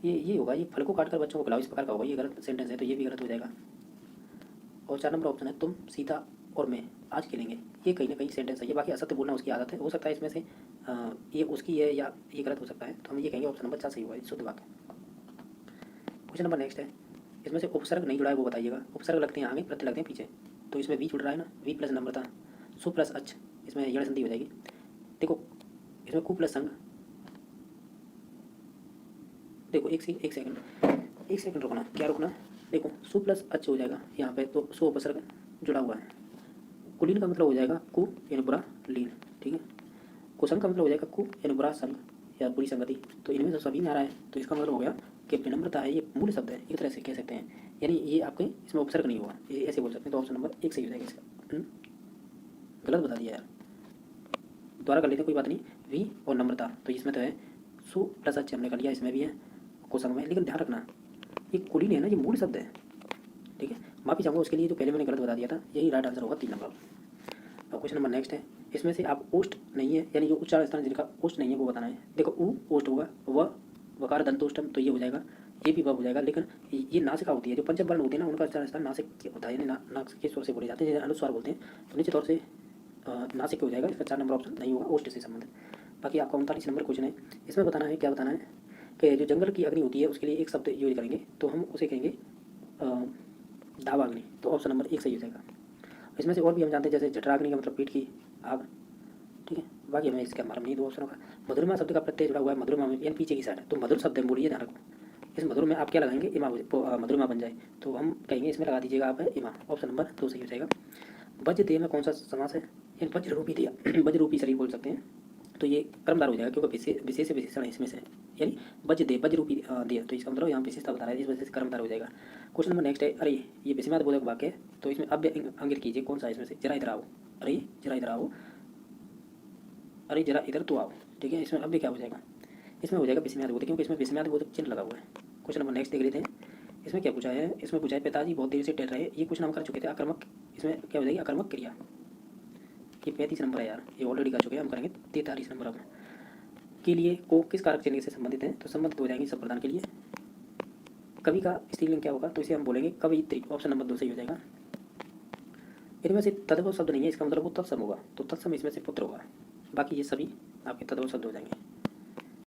ये होगा, ये फल को काट कर बच्चों को खिलाओ इस प्रकार का होगा, ये गलत सेंटेंस है, तो ये भी गलत हो जाएगा। और 4 नंबर ऑप्शन है तुम सीता और मैं आज खेलेंगे, ये कहीं ना कहीं सेंटेंस है, ये बाकी असत्य बोलना उसकी आदत है, हो सकता है इसमें से ये उसकी है या ये गलत हो सकता है, तो हम ये कहेंगे ऑप्शन नंबर 4 सही हुआ, शुद्ध वाक्य। क्वेश्चन नंबर नेक्स्ट है, इसमें से उपसर्ग नहीं जुड़ा है वो बताइएगा। उपसर्ग लगते हैं आगे, प्रत्यय लगते हैं पीछे, तो इसमें वी जुड़ रहा है ना, वी प्लस नम्रता, सु प्लस अच्छ, इसमें यण संधि हो जाएगी। देखो इसमें कु प्लस संग, देखो एक सेकंड रुकना, क्या रुकना, देखो सु प्लस अच्छ हो जाएगा यहाँ पे, तो सु उपसर्ग जुड़ा हुआ है। कुलीन का मतलब हो जाएगा कु यानी बुरा लीन, ठीक है। कुसंग का मतलब हो जाएगा कु यानी बुरा संग या बुरी संगति, तो इनमें तो सभी में आ रहा है, तो इसका मतलब हो गया कि विनम्रता है ये मूल शब्द है, एक तरह से कह सकते हैं, यानी ये आपके इसमें उपसर्ग नहीं हुआ, ये ऐसे बोल सकते हैं, तो ऑप्शन नंबर 1 सही हो जाएगा इसका। गलत बता दिया यार, दोबारा कर लेते हैं कोई बात नहीं। वी और नम्रता, तो इसमें तो है सु प्लस अच्छे हमने कर लिया, इसमें भी है कुसंग में, लेकिन ध्यान रखना ये कुलीन है ना, ये मूल शब्द है, ठीक है। माफी चाहूँगा उसके लिए जो पहले मैंने गलत बता दिया था, यही राइट आंसर होगा 3 नंबर। अब क्वेश्चन नंबर नेक्स्ट है, इसमें से आप ओष्ठ नहीं है यानी जो उच्चारण स्थान जिनका ओष्ठ नहीं है वो बताना है। देखो उ ओष्ठ होगा, व वकार दंतोष्टम, तो ये हो जाएगा, ये भी व हो जाएगा, लेकिन ये नासिका होती है, जो पंचम वर्ण होते हैं ना उनका उच्चारण स्थान नासिक होता है, यानी नाक के स्वर से बोले जाते हैं, जैसे अनुस्वार बोलते हैं, तो निश्चित तौर से नासिक हो जाएगा, इसका 4 नंबर ऑप्शन नहीं होगा ओष्ठ से संबंधित। बाकी आपका 39 नंबर क्वेश्चन है, इसमें बताना है, क्या बताना है कि जो जंगल की अग्नि होती है उसके लिए एक शब्द यूज करेंगे, तो हम उसे कहेंगे दावाग्नि, तो ऑप्शन नंबर 1 सही हो जाएगा। इसमें से और भी हम जानते हैं, जैसे जठराग्नि का मतलब पेट की आग, ठीक है। बाकी हमें इसका मालूम नहीं, 2 ऑप्शनों का। मधुरमा शब्द का प्रत्यय जुड़ा हुआ है मधुरमा में, यानी पीछे की साइड है, तो मधुर शब्द है, बोलिए ध्यान रखो। इस मधुर में आप क्या लगाएंगे, इमा मधुरमा बन जाए, तो हम कहेंगे इसमें लगा दीजिएगा आप इमा, ऑप्शन नंबर 2 सही हो जाएगा। वज्र देह में कौन सा समास है, यानी वज्र रूपी देह, वज्र रूपी शरीर बोल सकते हैं, तो ये कर्मधार हो जाएगा क्योंकि विशेष विशेषण इसमें से, यानी वज्र देह वज्र रूपी देह, तो इसका मतलब यहाँ विशेषता बता रहा है, इस वजह से कर्मधार हो जाएगा। क्वेश्चन नंबर नेक्स्ट है, अरे ये विस्मयाद बोधक वाक्य है, तो इसमें अव्यय अंकित कीजिए कौन सा है इसमें से, जरा इधर आओ, अरे जरा इधर आओ, अरे जरा इधर तो आओ, ठीक है। इसमें अव्यय क्या हो जाएगा, इसमें हो जाएगा विस्मयाद बोधक, क्योंकि इसमें विस्मयाद बोधक चिन्ह लगा हुआ है। क्वेश्चन नंबर नेक्स्ट देख लेते हैं, इसमें क्या पूछा है, इसमें पूछा है पिताजी बहुत देर से टहल रहे हैं, ये क्वेश्चन हम कर चुके थे, आक्रामक, इसमें क्या हो जाएगी आक्रामक क्रिया, ये 35 नंबर है यार, ये ऑलरेडी कर चुके हैं, हम करेंगे 43 नंबर अब के लिए को किस कारक चिन्ह से संबंधित है, तो संबंधित हो जाएंगे सब प्रदान के लिए। कवि का स्त्रीलिंग क्या होगा, तो इसे हम बोलेंगे कवयित्री, ऑप्शन नंबर 2 सही हो जाएगा। इनमें से तद्भव शब्द नहीं है, इसका मतलब वो तत्सम होगा, तो तत्सम इसमें से पुत्र होगा। बाकी ये सभी आपके तद्भव शब्द हो जाएंगे।